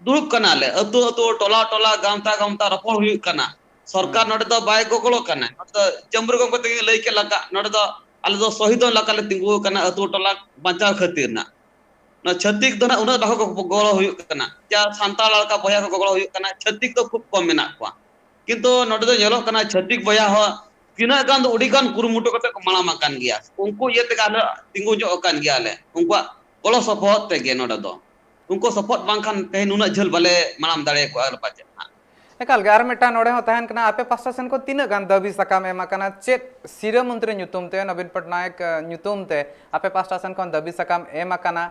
दुरुप कना ले अतु अतु टोला टोला गामता गामता रपोड़ हुई कना सरकार नोडे तो बाय गोगलो कना तो चंबर गंग को लई के लगा नोडे तो आले तो शहीद लगा ले तिंगु कना अतु टोला बचाव खातिर ना ना छत्तीक दो ना उना बाहो को गोगलो हुई कना जा सांताल का बया को गोगलो हुई कना छत्तीक तो खूब कम मेना को किंतु नोडे तो नेलो कना छत्तीक बया हो तिना गान तो उडीगान कुरुमुटो कते को माला माकान गया उनको ये ते गाले तिंगु जो कान गया ले उनको गोलो सपोहत ते गे नोडे दो उनको सपोर्ट बांखान तेन उना झल बाले मानाम दाड़े को आर पाचे
एकाल गार मेटा नोडे हो तहन कना आपे पास्टा सेन को तीना गान दबी सकाम एमा कना चेत सिरा मंत्री ᱧᱩᱛᱩᱢ ते नवीन पटनायक ᱧᱩᱛᱩᱢ ते आपे पास्टा सेन को दबी सकाम एमा कना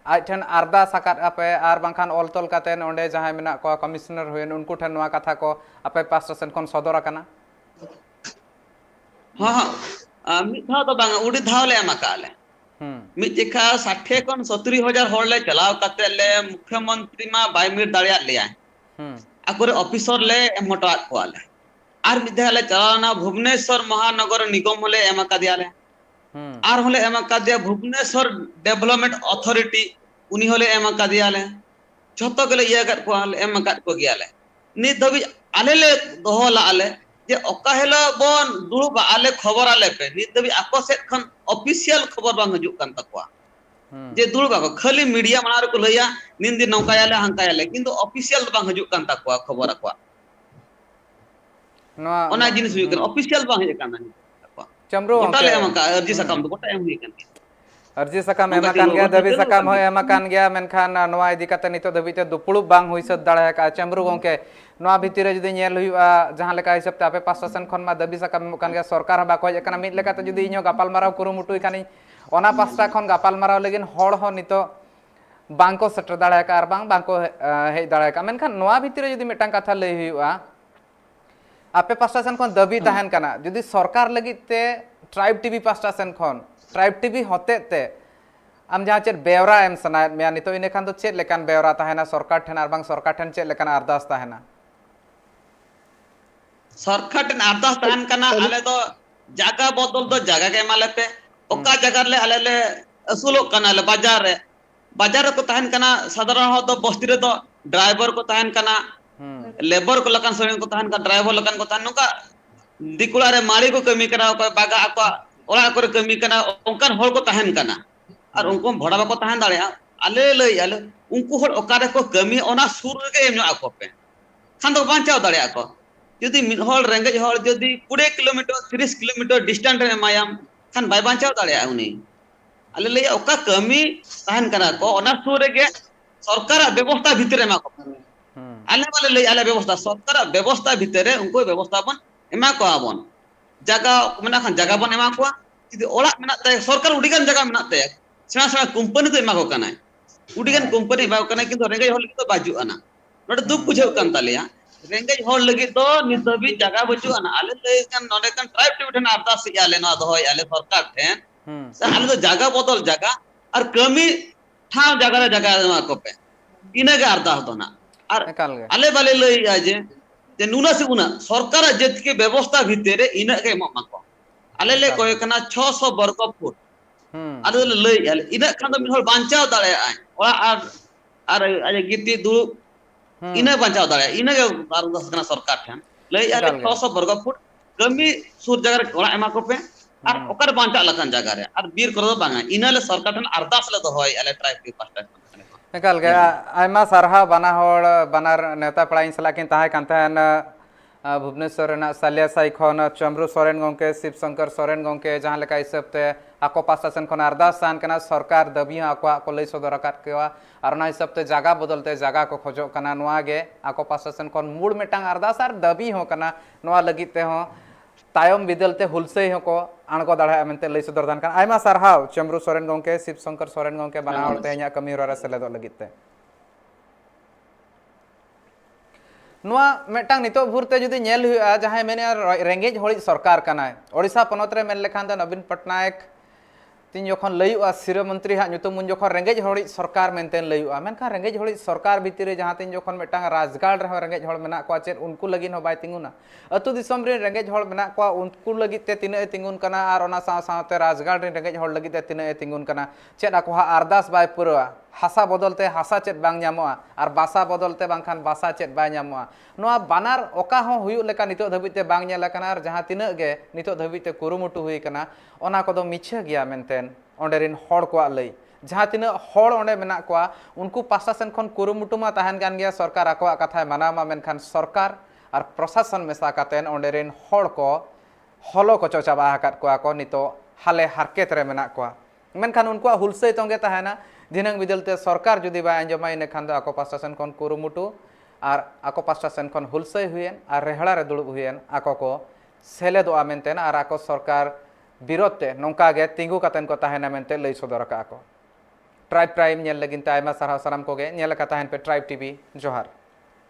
आठन आरदा साकात आपे आर बांखान ऑलतोल कातेन ओंडे जहां मेना को कमिश्नर होयन उनको ठन नवा कथा को आपे पास्टा सेन कोन सदर आकना
हां मिठा तो बांगा उडी धावले एमा काले मिट जेखा 60 खन 70,000 हॉल ले चलाव काते ले मुख्यमंत्री मा बाय मिट दाड़िया लिया आकुरे ऑफिसर ले एमटा कोआले आर मिधा ले चलाना भुवनेश्वर महानगर निगम ले एमका दियाले आर होले एमका दिया भुवनेश्वर डेवलपमेंट अथॉरिटी उनी होले एमका दियाले झतो गले इया गत कोआले एमका को गियाले नि दबि आले ले दोहला आले जे ओका हेला बोन दुरुब आले खबर आले पे नि दबि आको सेट खन ऑफिशियल खबर बांग हजु कान तकवा जे दुरुब को खाली मीडिया मार को लया निन दिन नौकायाले हंकायाले किंतु ऑफिशियल बांग हजु कान तकवा खबर अकवा नवा ओना जिनिस हुई कन ऑफिशियल बांग हे कान तकवा
चमरो
गोटा ले एमका अर्जी सकम गोटा एम हुई कन
अर्जी सकम एमा कान गया दबी सकम हो एमा कान गया मेनखान नवा इदी काते नितो दबिते दुपुळुब बांग हुई सद दाड़ा का चमरू गोंके नवा भितिरे जदि नेल हुआ जहां लेका हिसाब ते आपे पाससन खन मा दबी सकम कान गया सरकार बाको हे kana मिद लेका ते जदि इño गापाल माराव कुरु मुटुई खानी ओना पास्टा खन गापाल माराव लेगिन हड़ हो नितो बांको सेटर दाड़ा का आर बांको हे दाड़ा का मेनखान नवा भितिरे जदि मिटांग कथा लई हुआ आपे पास्टा सन खन दबी ताहन kana जदि सरकार लगिते ट्राइब टीवी पास्टा सन खन ट्राइब टीवी होते ते आम जहाँ चेत बेवरा एम सना मेया नितो इने खान तो चेत लेकान बेवरा ताहेना सरकार ठेन आर बांग सरकार ठेन चेत लेकान अरदास ताहेना
सरकार ठेन अरदास ताहन कना आले तो जागा बदल तो जागा के माले पे ओका जगह ले आले ले असुलो कना ले बाजार को ताहन कना साधारण हो तो बस्ती रे तो ड्राइवर को ताहन कना लेबर को लकान सोरेन को ताहन का ड्राइवर लकान को ताहन नुका दिकुला रे माली को कमी करा को बागा आको ओला को कमी कना ओंकान होल को ताहन कना और उनको भड़ा बाको ताहन दाड़िया आले लई आले उनको होल ओकारे को कमी ओना सुर के एम आको पे खान तो बांचाव दाड़िया को यदि मिड होल रेंगेज होल यदि 20 किलोमीटर 30 किलोमीटर डिस्टेंस रे मायाम खान बाय बांचाव दाड़िया उनी आले लई ओका कमी ताहन कना को ओना सुर के सरकार व्यवस्था भीतर मा को आले वाले लई आले व्यवस्था सरकार व्यवस्था भीतर उनको व्यवस्था बन एमा को आबन जगह मेना खान जगह बन एमा को यदि ओला मेना ते सरकार उडीगान जगह मेना ते सेना सेना कंपनी तो एमा को कना उडीगान कंपनी एमा को कना किंतु रेंगेज होल तो बाजू आना नोडे दुख बुझे कान तालिया रेंगेज होल लगी तो नितबी जगह बाजू आना आले ले कान नोडे कान ट्राइब टीवी ठन अरदास आले न दोय आले सरकार ठेन से आले तो जगह बदल जगह और कमी ठाव जगह एमा को पे इने के अरदास दो ना और आले बाले लई आजे जे नुना से उना सरकार जेत के व्यवस्था भीतर इना के माको आले ले कोय कना 600 वर्ग फुट आले लई आले इना खान तो मिहल बांचाव दाड़े आय ओला आर आजे गिति दु इना बांचाव दाड़े इना के अरदास कना सरकार ठन लई आले 600 वर्ग फुट कमी सुर जगह ओला एमा को पे और ओकर बांचा लखन जगह रे और बीर करो बांगा इना ले सरकार ठन अरदास ले दो होय आले ट्राइब के पास्टा
निकाल गया आयमा सारहा बना होड़ बनार नेता पड़ाई सलाकिन ताहे कांतहन भुवनेश्वर सालिया साई खन चमरू सोरेन गोंके शिव शंकर सोरेन गोंके जहाँ लेका हिसाबते आको पास्टा सेन खन अरदास सान कना सरकार दबी आको को लई सदर आकात केवा और ना हिसाबते जगह बदलते जगह को खोजो कना नुआ गे आको पास्टा सेन खन मूड मिटांग अरदास आर दबी हो कना नुआ लगिते हो तायम बिदलते हुलसे को आणगो दाड़ा मेनते लई सदर दान कान आयमा सारहाव चमरू सोरेन गोंके शिव शंकर सोरेन गोंके बना होड़ तेहኛ कमी होरा सेलेदो लगिते नुआ मेटांग नितो भुरते जुदी नेल हुआ जहां मेने रेंगेज होड़ी सरकार कनाय ओडिशा पनोत रे मेन लेखान द नवीन पटनायक तीन जखन लयुआ सिरा मंत्री हा ᱧᱩᱛᱩᱢ मुन जखन रेंगेज होड़ी सरकार मेनतेन लयुआ मेनखान रेंगेज होड़ी सरकार भीतरे जहां तीन जखन मेटांग राजगाड़ रे रेंगेज होड़ मेना को चेत उनको लगिन हो बाय तिंगुना अतु दिसम रे रेंगेज होड़ मेना को उनको लगित ते तिने तिंगुन कना आर ओना साथे राजगाड़ रे रेंगेज होड़ लगित ते तिने तिंगुन कना चेत आको हा अरदास बाय पुरवा हासा बदलते हासा चेत बांग ᱧᱟᱢᱚᱜᱼᱟ और बासा बदलते बांखान बासा चेत बाय ᱧᱟᱢᱚᱜᱼᱟ ᱱᱚᱣᱟ ᱵᱟᱱᱟᱨ ᱚᱠᱟ ᱦᱚᱸ ᱦᱩᱭᱩᱜ ᱞᱮᱠᱟ ᱱᱤᱛᱚᱜ ᱫᱷᱟᱹᱵᱤᱡ ᱛᱮ ᱵᱟᱝ ᱧᱮᱞ ᱟᱠᱟᱱᱟ ᱟᱨ ᱡᱟᱦᱟᱸ ᱛᱤᱱᱟᱹᱜ ᱜᱮ ᱱᱤᱛᱚᱜ ᱫᱷᱟᱹᱵᱤᱡ ᱛᱮ ᱠᱩᱨᱩᱢᱩᱴᱩ ᱦᱩᱭ ᱟᱠᱟᱱᱟ ᱚᱱᱟ ᱠᱚᱫᱚ ᱢᱤᱪᱷᱟᱹ ᱜᱮᱭᱟ ᱢᱮᱱᱛᱮ ᱚᱸᱰᱮᱨᱤᱱ ᱦᱚᱲ ᱠᱚᱣᱟᱜ ᱞᱟᱹᱭ जहाँ तीना हड़ ओंडे मेना कोआ उनको पास्टा सेन खन कुरुमुटु मा ताहन गान गया सरकार आकोआ कथा मानामा मेनखान सरकार और प्रशासन मेसा कातेन ओंडेरिन हड़ को हलो को चाबा हाकात कोआ को नितो हाले हारकेत रे मेना कोआ मेनखान उनको हुलसै तोंगे ताहेना दिनंग बिदलते सरकार जुदी बा अंजमा इने खान दो आको पास्टा सेन खन कुरुमुटु और आको पास्टा सेन खन हुलसै हुयेन और रेहड़ा रे दुड़ुब हुयेन आको को सेलेदोआ मेनतेन और आको सरकार विरोधते नौका गे तिंगु कातेन को ताहेना मेनते लई सदर का को ट्राइब प्राइम नेल लगिन तायमा सारा साराम को गे नेल का ताहेन पे ट्राइब टीवी जोहार।